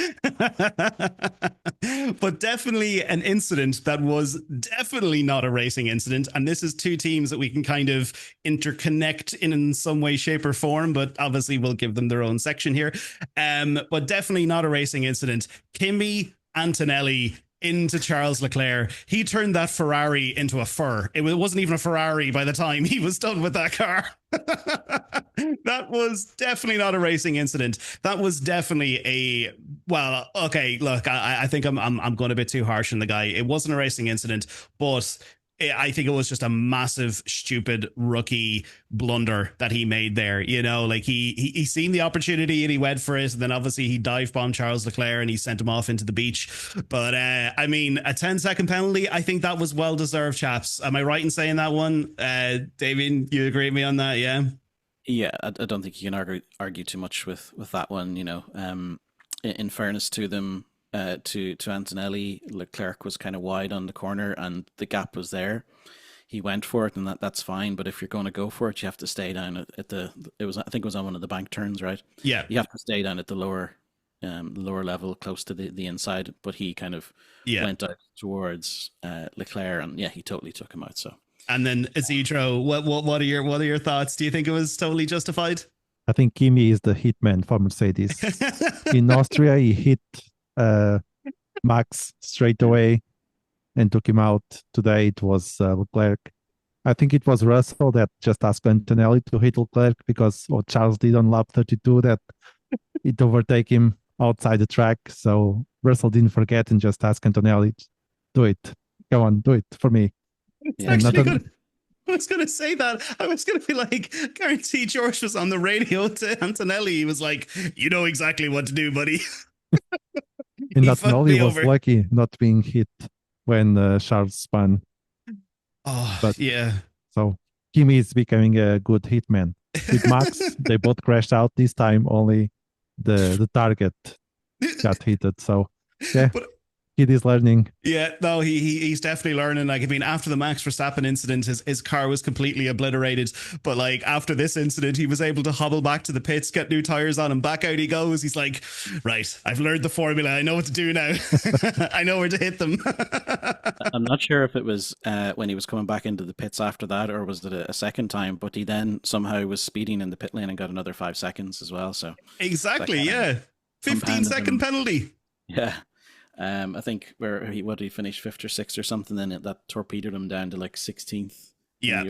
But definitely an incident that was definitely not a racing incident, and this is two teams that we can kind of interconnect in some way, shape, or form. But obviously, we'll give them their own section here. But definitely not a racing incident. Kimi Antonelli into Charles Leclerc. He turned that Ferrari into a fur. It wasn't even a Ferrari by the time he was done with that car. That was definitely not a racing incident. That was definitely okay, look, I think I'm going a bit too harsh on the guy. It wasn't a racing incident, but I think it was just a massive, stupid rookie blunder that he made there. He seen the opportunity and he went for it. And then obviously he dive bombed Charles Leclerc and he sent him off into the beach. But a 10-second penalty, I think that was well deserved, chaps. Am I right in saying that one? Damien, you agree with me on that? Yeah. Yeah, I don't think you can argue too much with that one. In fairness to them. To Antonelli, Leclerc was kind of wide on the corner and the gap was there. He went for it and that's fine. But if you're going to go for it, you have to stay down at I think it was on one of the bank turns, right? Yeah. You have to stay down at the lower level, close to the inside. But he kind of went out towards Leclerc and he totally took him out. So. And then Isidro, what are your thoughts? Do you think it was totally justified? I think Kimi is the hitman for Mercedes. In Austria, he hit Max straight away and took him out. Today it was Leclerc. I think it was Russell that just asked Antonelli to hit Leclerc because what Charles did on lap 32, that it overtake him outside the track. So Russell didn't forget and just asked Antonelli, do it. Go on, do it for me. It's actually good. I was going to say that. I was going to be like, guarantee George was on the radio to Antonelli. He was like, you know exactly what to do, buddy. And Antonelli was lucky not being hit when Charles spun. Oh, but, yeah. So Kimi is becoming a good hitman. With Max, they both crashed out. This time only the target got hit. So, yeah. Kid is learning. Yeah, no, he's definitely learning. After the Max Verstappen incident, his car was completely obliterated. But after this incident, he was able to hobble back to the pits, get new tires on, and back out he goes. He's like, right, I've learned the formula. I know what to do now. I know where to hit them. I'm not sure if it was when he was coming back into the pits after that, or was it a second time? But he then somehow was speeding in the pit lane and got another 5 seconds as well. So exactly, yeah, 15-second penalty. Yeah. I think he finished 5th or 6th or something, then that torpedoed him down to 16th. Yeah.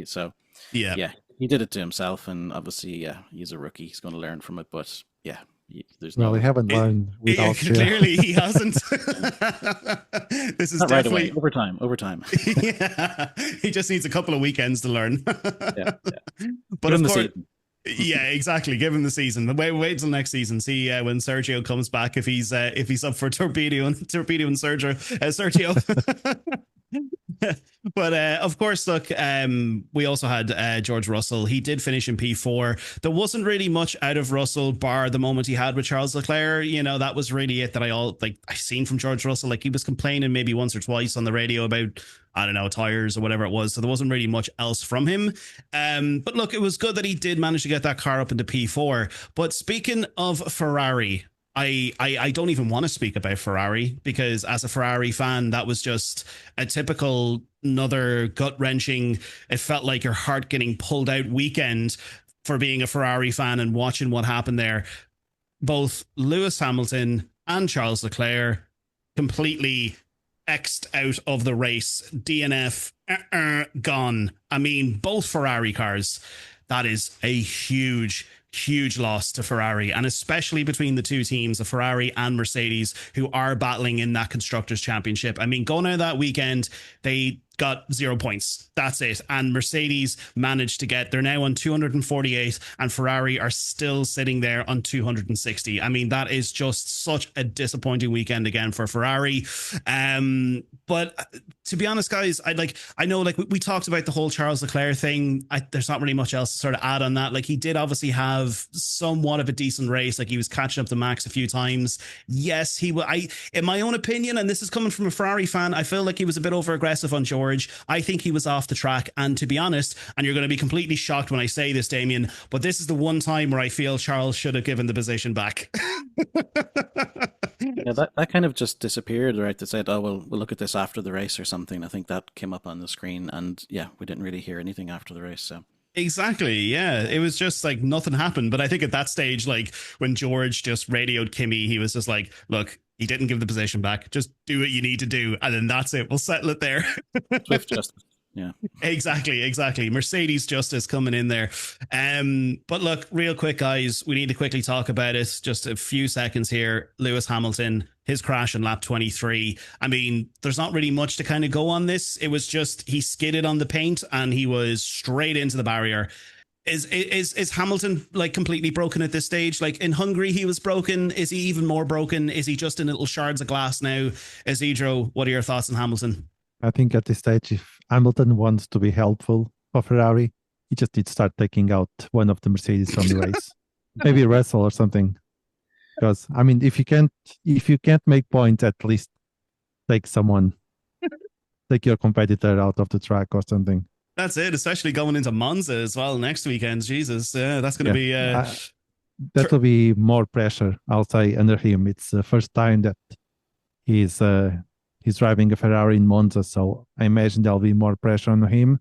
So yeah, he did it to himself, and obviously, he's a rookie. He's going to learn from it, but there's he haven't learned without clearly he hasn't. This is not definitely right away. Overtime. Yeah, he just needs a couple of weekends to learn. Yeah. But of course. Yeah, exactly. Give him the season. Wait till next season. See when Sergio comes back, if he's up for torpedo and Sergio. But of course, look, we also had George Russell. He did finish in P4. There wasn't really much out of Russell, bar the moment he had with Charles Leclerc. You know, that was really it that I seen from George Russell. Like, he was complaining maybe once or twice on the radio about, I don't know, tires or whatever it was. So there wasn't really much else from him. But look, it was good that he did manage to get that car up into P4. But speaking of Ferrari, I don't even want to speak about Ferrari, because as a Ferrari fan, that was just a typical another gut-wrenching, it felt like your heart getting pulled out weekend for being a Ferrari fan and watching what happened there. Both Lewis Hamilton and Charles Leclerc completely X'd out of the race. DNF, gone. I mean, both Ferrari cars. That is a huge loss to Ferrari, and especially between the two teams, the Ferrari and Mercedes, who are battling in that Constructors' Championship. I mean, going out of that weekend, they got 0 points. That's it. And Mercedes managed to they're now on 248, and Ferrari are still sitting there on 260. I mean, that is just such a disappointing weekend again for Ferrari. But to be honest, guys, I know we talked about the whole Charles Leclerc thing. There's not really much else to sort of add on that. Like, he did obviously have somewhat of a decent race. Like, he was catching up to Max a few times. Yes, in my own opinion, and this is coming from a Ferrari fan, I feel like he was a bit over aggressive on George. I think he was off the track. And to be honest, and you're going to be completely shocked when I say this, Damien, but this is the one time where I feel Charles should have given the position back. Yeah, that kind of just disappeared, right? They said, oh, we'll look at this after the race or something. I think that came up on the screen, and yeah, we didn't really hear anything after the race. So exactly, yeah, it was just like nothing happened. But I think at that stage, like when George just radioed Kimi, he was just like, look, he didn't give the position back, just do what you need to do, and then that's it, we'll settle it there. Swift justice. Yeah, exactly. Mercedes justice coming in there. But look, real quick, guys, we need to quickly talk about it. Just a few seconds here. Lewis Hamilton, his crash in lap 23. I mean, there's not really much to kind of go on this. It was just he skidded on the paint and he was straight into the barrier. Is Hamilton like completely broken at this stage? Like in Hungary, he was broken. Is he even more broken? Is he just in little shards of glass now? Isidro, what are your thoughts on Hamilton? I think at this stage, if Hamilton wants to be helpful for Ferrari, he just needs to start taking out one of the Mercedes from the race, maybe Russell or something. Because I mean, if you can't make points, at least take your competitor out of the track or something. That's it, especially going into Monza as well next weekend. Jesus, that's going to be that will be more pressure, I'll say, under him. It's the first time that he's driving a Ferrari in Monza, so I imagine there'll be more pressure on him,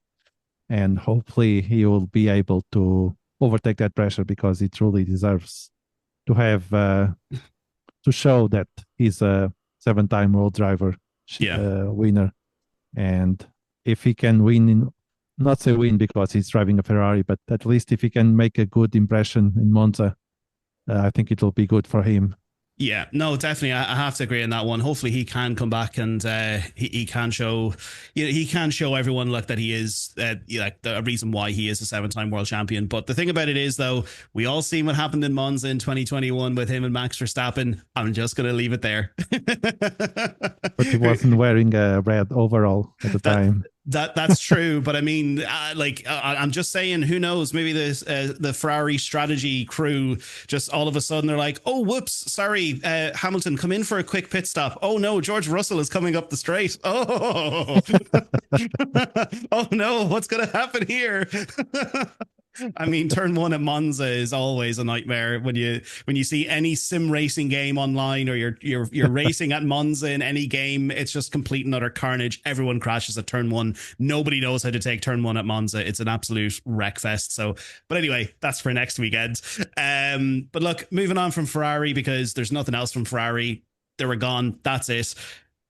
and hopefully he will be able to overtake that pressure, because he truly deserves to have to show that he's a 7-time world driver winner. And if he can win not say win because he's driving a Ferrari, but at least if he can make a good impression in Monza, I think it will be good for him. Yeah, no, definitely. I have to agree on that one. Hopefully he can come back and he can show, he can show everyone that he is like the reason why he is a 7-time world champion. But the thing about it is, though, we all seen what happened in Monza in 2021 with him and Max Verstappen. I'm just going to leave it there. But he wasn't wearing a red overall at the time. That's true, but I mean, I'm just saying, who knows? Maybe the Ferrari strategy crew just all of a sudden they're like, oh, whoops, sorry, Hamilton, come in for a quick pit stop. Oh no, George Russell is coming up the straight. Oh, oh no, what's going to happen here? I mean, turn one at Monza is always a nightmare when you see any sim racing game online, or you're racing at Monza in any game. It's just complete and utter carnage. Everyone crashes at turn one. Nobody knows how to take turn one at Monza. It's an absolute wreck fest. So, but anyway, that's for next weekend. But look, moving on from Ferrari, because there's nothing else from Ferrari. They were gone. That's it.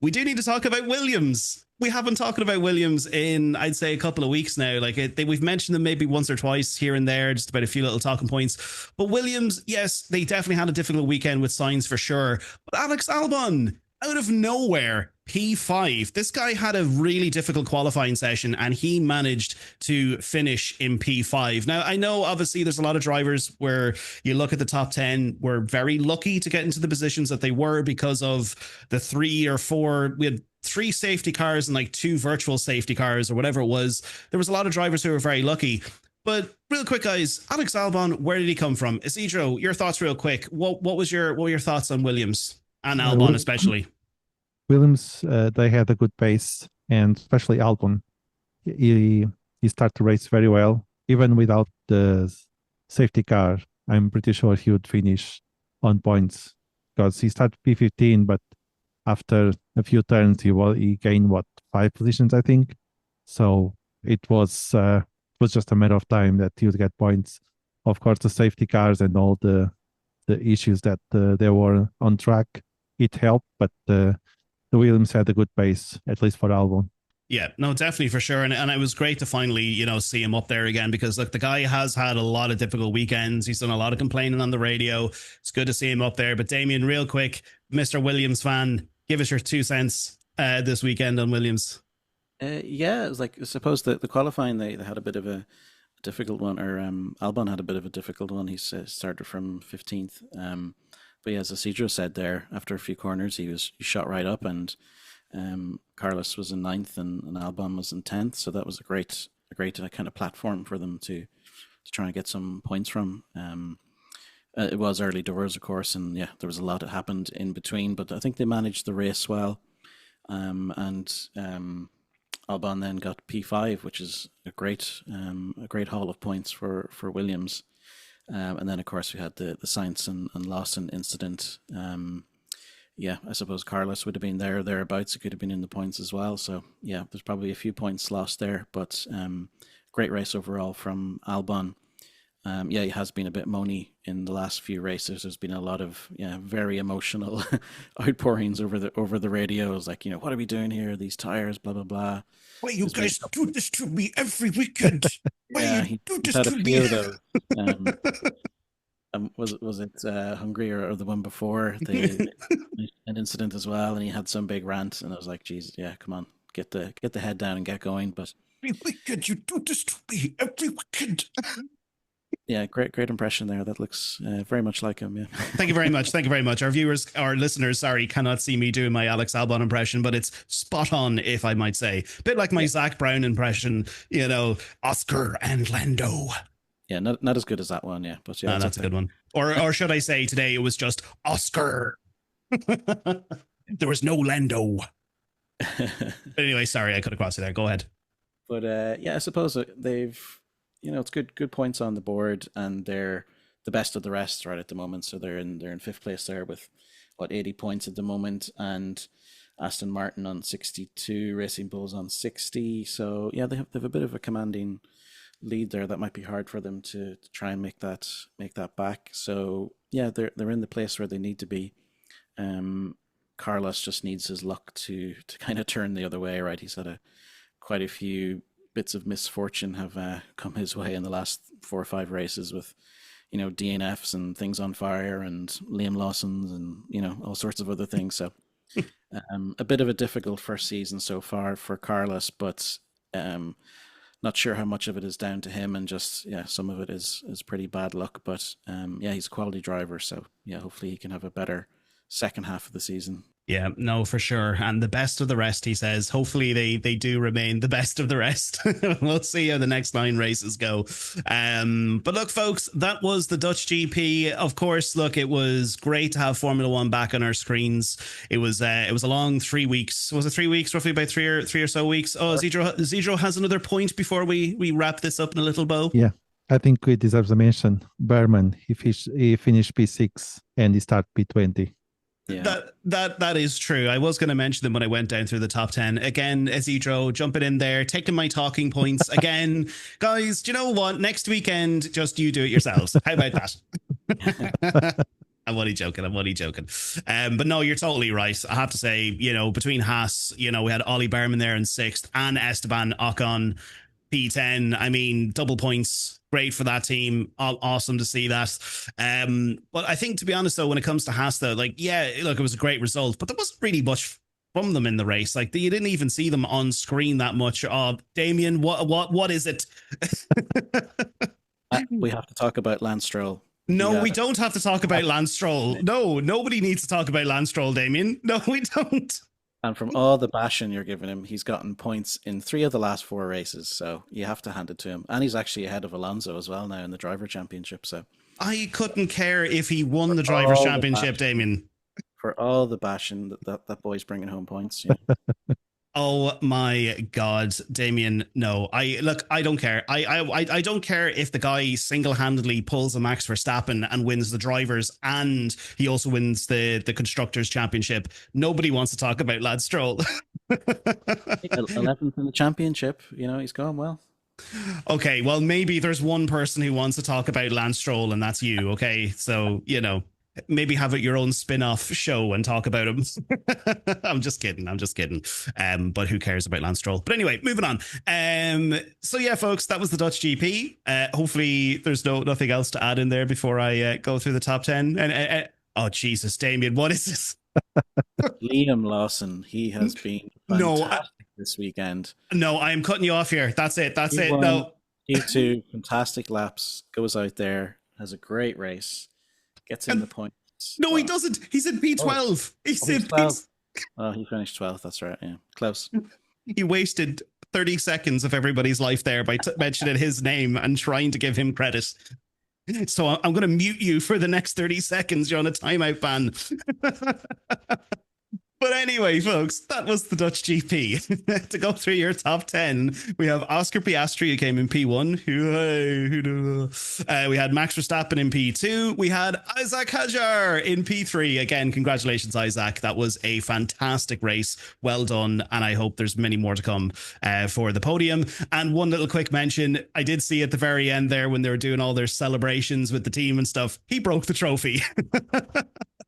We do need to talk about Williams. We haven't talked about Williams in, I'd say, a couple of weeks now. We've mentioned them maybe once or twice here and there, just about a few little talking points. But Williams, yes, they definitely had a difficult weekend with Sainz for sure. But Alex Albon, out of nowhere, P5. This guy had a really difficult qualifying session and he managed to finish in P5. Now, I know obviously there's a lot of drivers where you look at the top 10 were very lucky to get into the positions that they were because of the 3 or 4. We had 3 safety cars and like 2 virtual safety cars or whatever it was. There was a lot of drivers who were very lucky. But real quick, guys, Alex Albon, where did he come from? Isidro, your thoughts real quick. What were your thoughts on Williams and Albon especially? Williams, they had a good pace, and especially Albon. He started to race very well, even without the safety car. I'm pretty sure he would finish on points because he started P15, but after a few turns, he gained 5 positions, I think. So it was just a matter of time that he would get points. Of course, the safety cars and all the issues that there were on track, it helped, but the Williams had a good pace, at least for Albon. Yeah, no, definitely for sure. And it was great to finally, see him up there again, because look, the guy has had a lot of difficult weekends. He's done a lot of complaining on the radio. It's good to see him up there. But Damien, real quick, Mr. Williams fan, give us your 2 cents this weekend on Williams. Yeah, it was like, I suppose the qualifying, they had a bit of a difficult one, or Albon had a bit of a difficult one. He started from 15th. But yeah, as Isidro said there, after a few corners, he shot right up, and Carlos was in 9th and Albon was in 10th. So that was a great kind of platform for them to try and get some points from. It was early doors, of course, and yeah, there was a lot that happened in between, but I think they managed the race well. Albon then got P5, which is a great haul of points for Williams. And then, of course, we had the Sainz and Lawson incident. Yeah, I suppose Carlos would have been thereabouts. He could have been in the points as well. So, yeah, there's probably a few points lost there. But great race overall from Albon. Yeah, he has been a bit moany in the last few races. There's been a lot of very emotional outpourings over the radios, like, what are we doing here? These tires, blah blah blah. Why you guys do this to me every weekend? Why you do this to me? Was it Hungary or the one before? An incident as well, and he had some big rant, and I was like, Jesus, yeah, come on, get the head down and get going. But every weekend you do this to me every weekend. Yeah, great impression there. That looks very much like him. Yeah. Thank you very much. Our listeners, cannot see me doing my Alex Albon impression, but it's spot on, if I might say. A bit like my Zach Brown impression, Oscar and Lando. Yeah, not as good as that one. Yeah, but yeah, no, that's a good one. Or should I say today it was just Oscar. There was no Lando. Anyway, sorry, I could have crossed it there. Go ahead. But yeah, I suppose they've. It's good points on the board, and they're the best of the rest right at the moment. So they're in 5th place there with 80 points at the moment, and Aston Martin on 62, Racing Bulls on 60. So yeah, they have a bit of a commanding lead there. That might be hard for them to try and make that back. So yeah, they're in the place where they need to be. Carlos just needs his luck to kind of turn the other way, right? He's had quite a few bits of misfortune have come his way in the last 4 or 5 races with, DNFs and things on fire and Liam Lawson's and, all sorts of other things. So a bit of a difficult first season so far for Carlos, but not sure how much of it is down to him, and just, some of it is pretty bad luck. But he's a quality driver. So hopefully he can have a better second half of the season. Yeah, no, for sure. And the best of the rest, he says. Hopefully they do remain the best of the rest. We'll see how the next 9 races go. But look, folks, that was the Dutch GP. Of course, look, it was great to have Formula One back on our screens. It was a long 3 weeks. Was it 3 weeks? Roughly about three or so weeks. Oh, Zidro has another point before we wrap this up in a little bow. Yeah, I think it deserves a mention. Berman, he finished P6 and he started P20. Yeah. That is true. I was going to mention them when I went down through the top 10. Again, Isidro jumping in there, taking my talking points. Again, guys, do you know what? Next weekend, just you do it yourselves. How about that? I'm only joking. But no, you're totally right. I have to say, between Haas, we had Ollie Berman there in 6th and Esteban Ocon P10. I mean, double points. Great for that team. Awesome to see that. But I think, to be honest, though, when it comes to Haas, though, it was a great result, but there wasn't really much from them in the race. Like, you didn't even see them on screen that much. Damien, what is it? We have to talk about Lance Stroll. No, we don't have to talk about Lance Stroll. No, nobody needs to talk about Lance Stroll, Damien. No, we don't. And from all the bashing you're giving him, he's gotten points in 3 of the last 4 races. So you have to hand it to him. And he's actually ahead of Alonso as well now in the driver championship. So I couldn't care if he won the drivers' championship, Damien. For all the bashing that boy's bringing home points. Yeah. Oh my God, Damien! No, I don't care. I don't care if the guy single-handedly pulls a Max Verstappen and wins the drivers, and he also wins the constructors' championship. Nobody wants to talk about Lance Stroll. 11th in the championship. You know, he's going well. Okay, well, maybe there's one person who wants to talk about Lance Stroll, and that's you. Okay, so maybe have your own spin-off show and talk about him. I'm just kidding. But who cares about Lance Stroll? But anyway, moving on. So yeah, folks, that was the Dutch GP. Hopefully there's nothing else to add in there before I go through the top 10. And oh, Jesus, Damien, what is this? Liam Lawson, he has been fantastic this weekend. No, I am cutting you off here. That's it. No. P2, fantastic laps, goes out there, has a great race. Gets in the points. No, he doesn't. He's in P12. He's in P12. Oh, he finished 12th. That's right. Yeah, close. He wasted 30 seconds of everybody's life there by mentioning his name and trying to give him credit. So I'm going to mute you for the next 30 seconds. You're on a timeout ban. But anyway, folks, that was the Dutch GP. To go through your top 10, we have Oscar Piastri, who came in P1. We had Max Verstappen in P2. We had Isack Hadjar in P3. Again, congratulations, Isack. That was a fantastic race. Well done. And I hope there's many more to come for the podium. And one little quick mention, I did see at the very end there when they were doing all their celebrations with the team and stuff, he broke the trophy.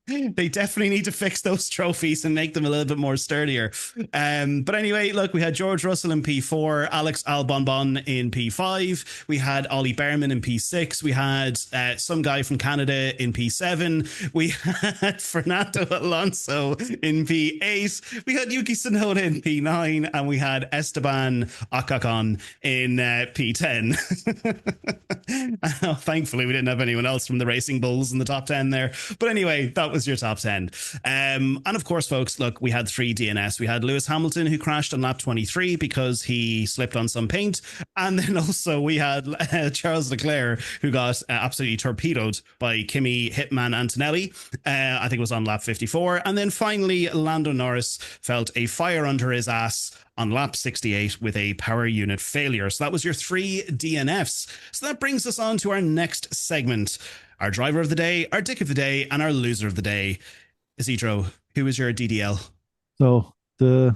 They definitely need to fix those trophies and make them a little bit more sturdier. But anyway, look, we had George Russell in P4, Alex Albon in P5. We had Ollie Behrman in P6. We had some guy from Canada in P7. We had Fernando Alonso in P8. We had Yuki Tsunoda in P9. And we had Esteban Ocon in P10. Thankfully, we didn't have anyone else from the Racing Bulls in the top 10 there. But anyway, that was your top 10. And of course, folks, look, we had 3 DNS. We had Lewis Hamilton, who crashed on lap 23 because he slipped on some paint. And then also we had Charles Leclerc, who got absolutely torpedoed by Kimi Hitman Antonelli. I think it was on lap 54. And then finally, Lando Norris felt a fire under his ass on lap 68 with a power unit failure. So that was your 3 DNFs. So that brings us on to our next segment. Our driver of the day, our dick of the day, and our loser of the day. Isidro, who is your DDL? So the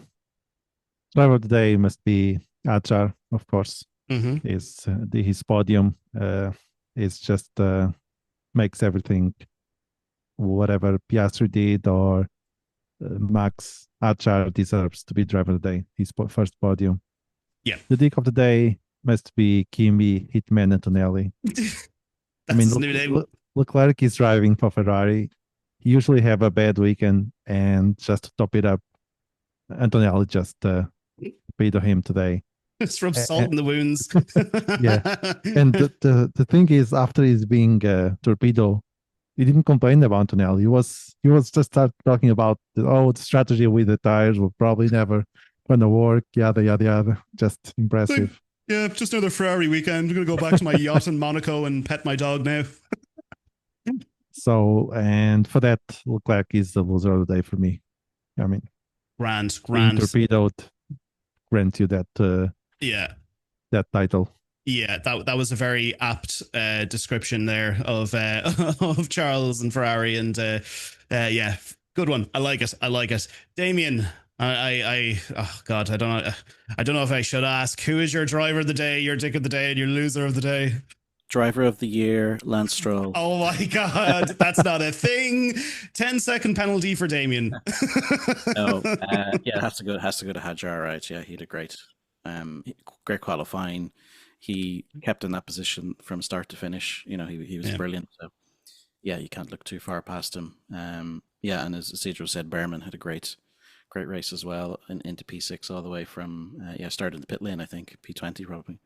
driver of the day must be Hadjar, of course. Mm-hmm. His podium is just makes everything, whatever Piastri did or Max, Hadjar deserves to be driver of the day. His first podium. Yeah. The dick of the day must be Kimi Hitman Antonelli. I mean, Leclerc is driving for Ferrari. He usually have a bad weekend, and just to top it up, Antonelli just paid him today. Just rub salt in the wounds. Yeah, and the thing is, after he's being torpedoed, he didn't complain about Antonelli. He was just start talking about the strategy with the tires will probably never gonna work. Yada yada yada. Just impressive. Yeah, just another Ferrari weekend. I'm going to go back to my yacht in Monaco and pet my dog now. So, and for that, Leclerc is the loser of the day for me. I mean, grand. Torpedoed grant you that that title. Yeah, that was a very apt description there of of Charles and Ferrari, and yeah, good one. I like it. Damien, oh God, I don't know if I should ask, who is your driver of the day, your dick of the day, and your loser of the day? Driver of the year, Lance Stroll. Oh my God, that's not a thing. 10-second penalty for Damien. No, yeah, it has to go to Hadjar, right? Yeah, he did great. Great qualifying. He kept in that position from start to finish. You know, he was brilliant. So yeah, you can't look too far past him. Yeah, and as Isidro said, Behrman had a great race as well, into P6 all the way from started in the pit lane, I think P20 probably.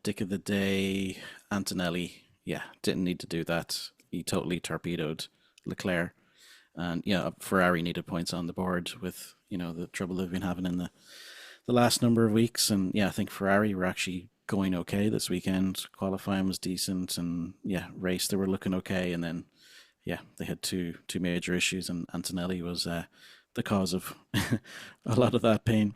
Dick of the day, Antonelli. Yeah, didn't need to do that. He totally torpedoed Leclerc, And yeah, Ferrari needed points on the board with, the trouble they've been having in the last number of weeks. And yeah, I think Ferrari were actually going okay this weekend. Qualifying was decent, and yeah, race they were looking okay. And then yeah, they had two major issues, and Antonelli was the cause of a lot of that pain.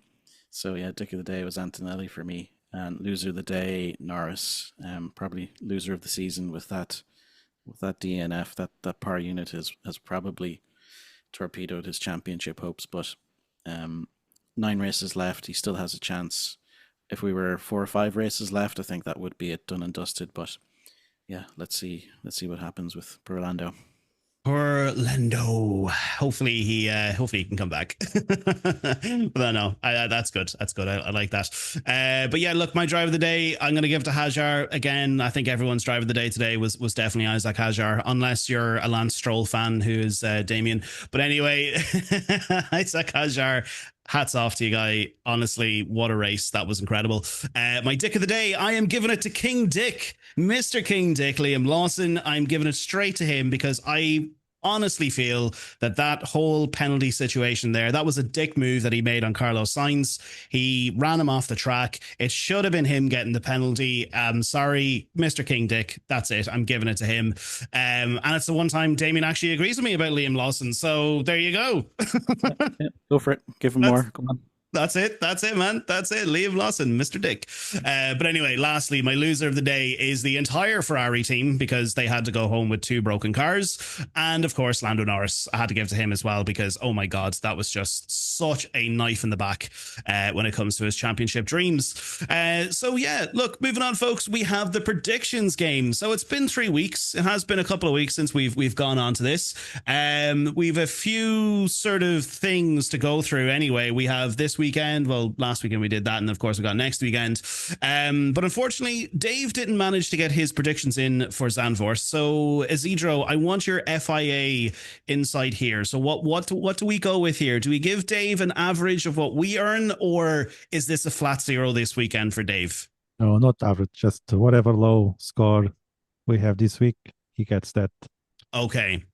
So yeah, Dick of the day was Antonelli for me, and loser of the day Norris. Probably loser of the season with that DNF. That power unit has probably torpedoed his championship hopes. But 9 races left, he still has a chance. If we were 4 or 5 races left, I think that would be it, done and dusted. But yeah, let's see what happens with Lando. Poor Lando. Hopefully he can come back. But no, that's good. That's good. I like that. But yeah, look, my drive of the day, I'm going to give it to Hadjar again. I think everyone's drive of the day today was definitely Isack Hadjar, unless you're a Lance Stroll fan, who is Damien. But anyway, Isack Hadjar. Hats off to you, guy. Honestly, what a race. That was incredible. My Dick of the day, I am giving it to King Dick. Mr. King Dick, Liam Lawson. I'm giving it straight to him because I honestly feel that whole penalty situation there, that was a dick move that he made on Carlos Sainz. He ran him off the track. It should have been him getting the penalty. Sorry, Mr. King Dick. That's it. I'm giving it to him. And it's the one time Damien actually agrees with me about Liam Lawson. So there you go. Yeah, go for it. Give him more. Come on. That's it, man. That's it. Liam Lawson, Mr. Dick. But anyway, lastly, my loser of the day is the entire Ferrari team because they had to go home with 2 broken cars. And of course, Lando Norris, I had to give to him as well because, oh my God, that was just such a knife in the back when it comes to his championship dreams. So yeah, look, moving on, folks, we have the predictions game. So it's been 3 weeks. It has been a couple of weeks since we've gone on to this. We've a few sort of things to go through anyway. We have this weekend. Well, last weekend we did that, and of course we got next weekend. But unfortunately, Dave didn't manage to get his predictions in for Zandvoort. So, Isidro, I want your FIA insight here. So, what do we go with here? Do we give Dave an average of what we earn, or is this a flat 0 this weekend for Dave? No, not average. Just whatever low score we have this week, he gets that. Okay.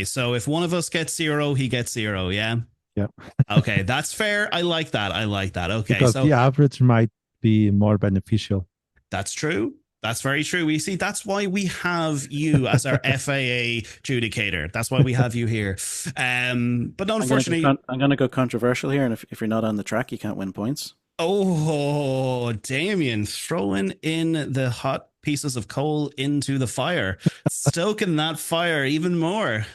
So if one of us gets 0, he gets 0. Yeah. Yeah. Okay, that's fair. I like that. Okay, because the average might be more beneficial. That's true. That's very true. We see that's why we have you as our FAA adjudicator. That's why we have you here. But unfortunately, I'm going to go controversial here, and if you're not on the track, you can't win points. Oh, Damien throwing in the hot pieces of coal into the fire, stoking that fire even more.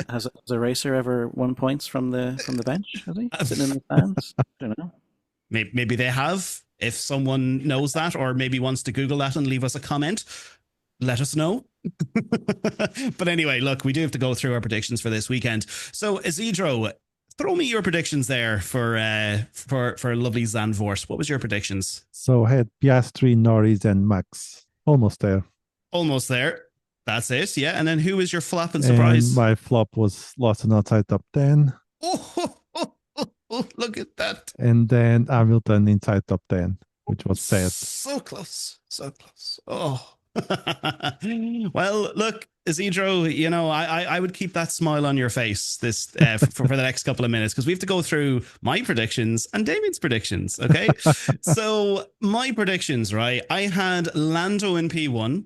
Has a racer ever won points from the bench? Has he sitting in the stands? I don't know. Maybe they have. If someone knows that, or maybe wants to Google that and leave us a comment, let us know. But anyway, look, we do have to go through our predictions for this weekend. So, Isidro, throw me your predictions there for lovely Zandvoort. What was your predictions? So I had Piastri, Norris, and Max. Almost there. That's it, yeah. And then who was your flop and surprise? And my flop was Lawson outside top 10. Oh, look at that. And then Hamilton inside top 10, which was sad. So close. Oh. Well, look, Isidro, I would keep that smile on your face this for the next couple of minutes, because we have to go through my predictions and Damien's predictions, okay? So my predictions, right? I had Lando in P1.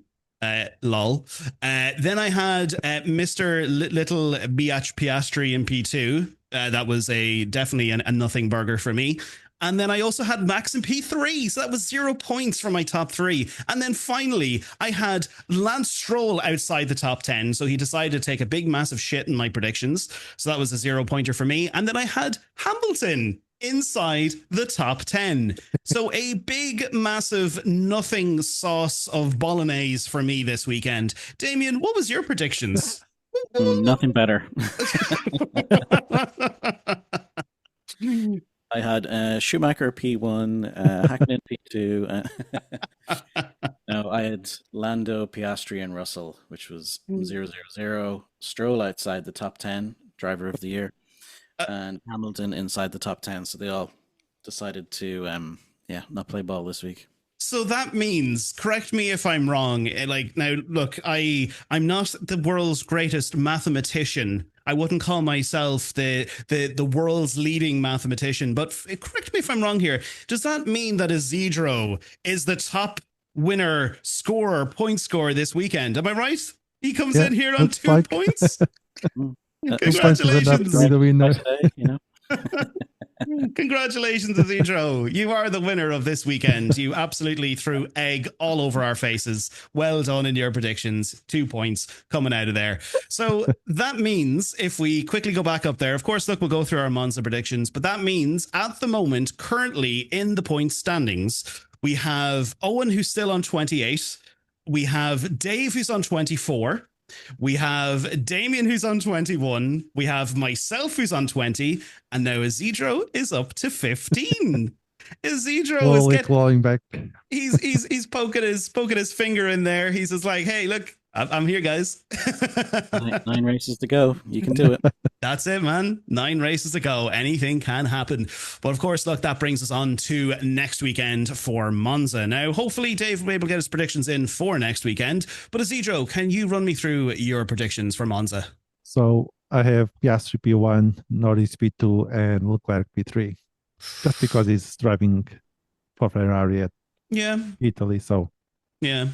Lol. Then I had Mr. Little Biatch Piastri in P2. That was definitely a nothing burger for me. And then I also had Max in P3. So that was 0 points for my top 3. And then finally, I had Lance Stroll outside the top 10. So he decided to take a big, massive shit in my predictions. So that was a 0 pointer for me. And then I had Hamilton inside the top 10. So a big, massive nothing sauce of bolognese for me this weekend. Damien, what was your predictions? Nothing better. I had Schumacher P1, Hakkinen P2. No, I had Lando, Piastri, and Russell, which was 0-0-0. Stroll outside the top 10, driver of the year. And Hamilton inside the top 10, so they all decided to not play ball this week. So that means, correct me if I'm wrong, now look, I'm not the world's greatest mathematician. I wouldn't call myself the world's leading mathematician, but correct me if I'm wrong here. Does that mean that Isidro is the top winner point scorer this weekend? Am I right? He comes in here on 2 points. Congratulations. To be the winner. You know? Congratulations, Isidro. You are the winner of this weekend. You absolutely threw egg all over our faces. Well done in your predictions. 2 points coming out of there. So that means if we quickly go back up there, of course, look, we'll go through our Monza predictions, but that means at the moment, currently in the point standings, we have Owen, who's still on 28. We have Dave, who's on 24. We have Damien, who's on 21. We have myself, who's on 20. And now Isidro is up to 15. Isidro is clawing back. He's poking his finger in there. He's just like, hey, look, I'm here, guys. 9 races to go. You can do it. That's it, man. 9 races to go. Anything can happen. But of course, look, that brings us on to next weekend for Monza. Now, hopefully, Dave will be able to get his predictions in for next weekend. But Isidro, can you run me through your predictions for Monza? So I have Piastri P1, Norris P2, and Leclerc P3. Just because he's driving for Ferrari at Italy. So yeah,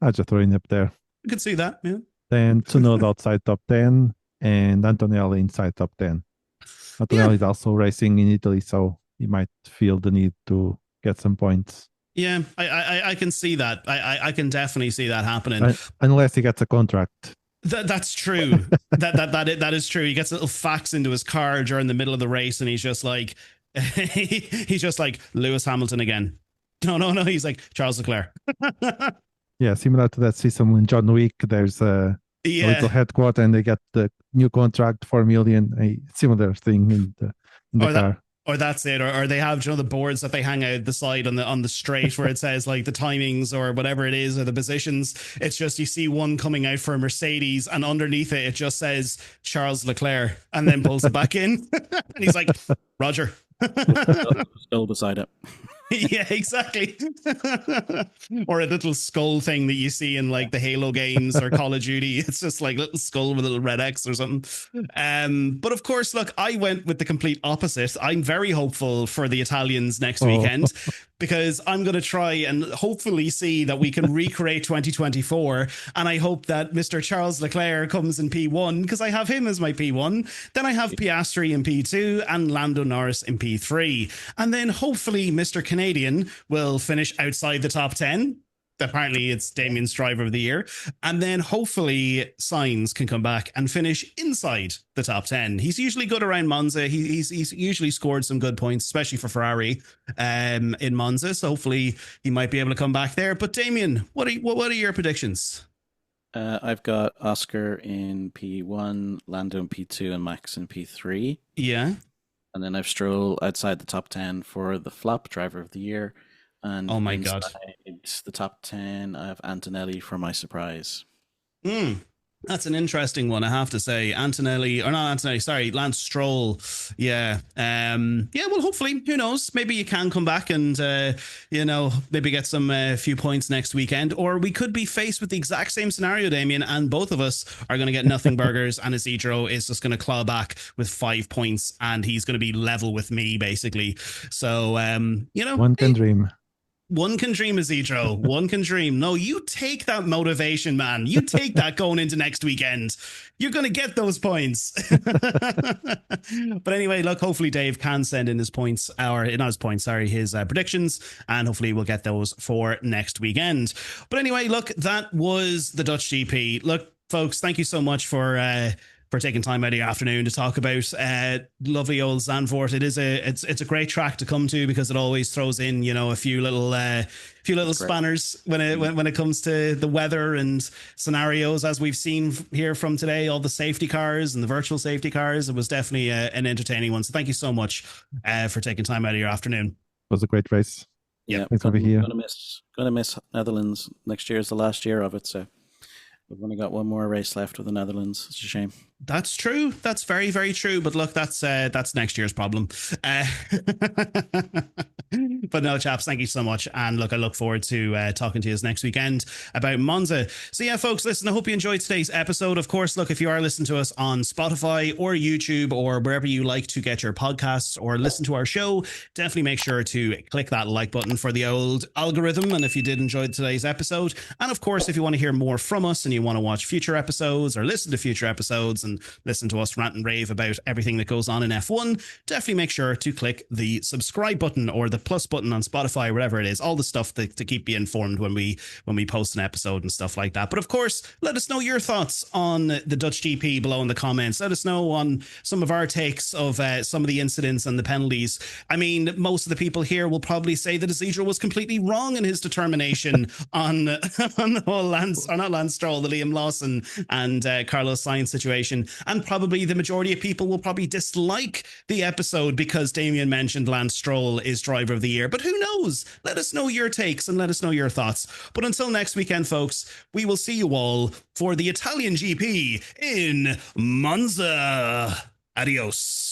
I just throw him up there. I could see that, yeah. Then Tsunoda outside top 10 and Antonelli inside top 10. Antonelli is also racing in Italy, so he might feel the need to get some points. Yeah, I can see that. I can definitely see that happening. Unless he gets a contract. That's true. that is true. He gets a little fax into his car during the middle of the race, and he's just like Lewis Hamilton again. No. He's like Charles Leclerc. Yeah, similar to that season when John Wick, there's a little headquarter and they get the new contract, 4 million, a similar thing in the car. Or that's it, or they have the boards that they hang out the side on the straight where it says like the timings or whatever it is or the positions. It's just you see one coming out for a Mercedes and underneath it just says Charles Leclerc and then pulls it back in and he's like Roger. Still beside it. Yeah, exactly. Or a little skull thing that you see in like the Halo games or Call of Duty. It's just like a little skull with a little red X or something. But of course, look, I went with the complete opposite. I'm very hopeful for the Italians next weekend because I'm going to try and hopefully see that we can recreate 2024. And I hope that Mr. Charles Leclerc comes in P1 because I have him as my P1. Then I have Piastri in P2 and Lando Norris in P3. And then hopefully Mr. Canadian will finish outside the top 10. Apparently it's Damien's driver of the year. And then hopefully Sainz can come back and finish inside the top 10. He's usually good around Monza. He's usually scored some good points, especially for Ferrari in Monza. So hopefully he might be able to come back there. But Damien, what are your predictions? I've got Oscar in P1, Lando in P2, and Max in P3. Yeah. And then I've Stroll outside the top 10 for the flop driver of the year. And oh my God. It's the top 10. I have Antonelli for my surprise. That's an interesting one, I have to say. Lance Stroll. Yeah. Well, hopefully, who knows? Maybe you can come back and, maybe get some few points next weekend. Or we could be faced with the exact same scenario, Damien, and both of us are going to get nothing burgers, and Isidro is just going to claw back with 5 points, and he's going to be level with me, basically. So, one can dream. One can dream, Isidro. One can dream. No, you take that motivation, man. You take that going into next weekend. You're going to get those points. But anyway, look, hopefully Dave can send in his his predictions, and hopefully we'll get those for next weekend. But anyway, look, that was the Dutch GP. Look, folks, thank you so much for taking time out of your afternoon to talk about lovely old Zandvoort. It's a great track to come to because it always throws in a few little spanners when it comes to the weather and scenarios, as we've seen here from today, all the safety cars and the virtual safety cars. It was definitely an entertaining one. So thank you so much for taking time out of your afternoon. It was a great race. Yeah, thanks for being here. Gonna miss Netherlands. Next year is the last year of it, so we've only got one more race left with the Netherlands. It's a shame. That's true. That's very, very true. But look, that's next year's problem. But no, chaps, thank you so much. And look, I look forward to talking to you next weekend about Monza. So yeah, folks, listen, I hope you enjoyed today's episode. Of course, look, if you are listening to us on Spotify or YouTube or wherever you like to get your podcasts or listen to our show, definitely make sure to click that like button for the old algorithm. And if you did enjoy today's episode, and of course, if you want to hear more from us and you want to watch future episodes or listen to future episodes and listen to us rant and rave about everything that goes on in F1, definitely make sure to click the subscribe button or the plus button on Spotify, whatever it is, all the stuff to keep you informed when we post an episode and stuff like that. But of course, let us know your thoughts on the Dutch GP below in the comments. Let us know on some of our takes of some of the incidents and the penalties. I mean, most of the people here will probably say that Isidro was completely wrong in his determination on the whole Lance Stroll, the Liam Lawson and Carlos Sainz situation. And probably the majority of people will probably dislike the episode because Damien mentioned Lance Stroll is driver of the year. But who knows? Let us know your takes and let us know your thoughts. But until next weekend, folks, we will see you all for the Italian GP in Monza. Adios.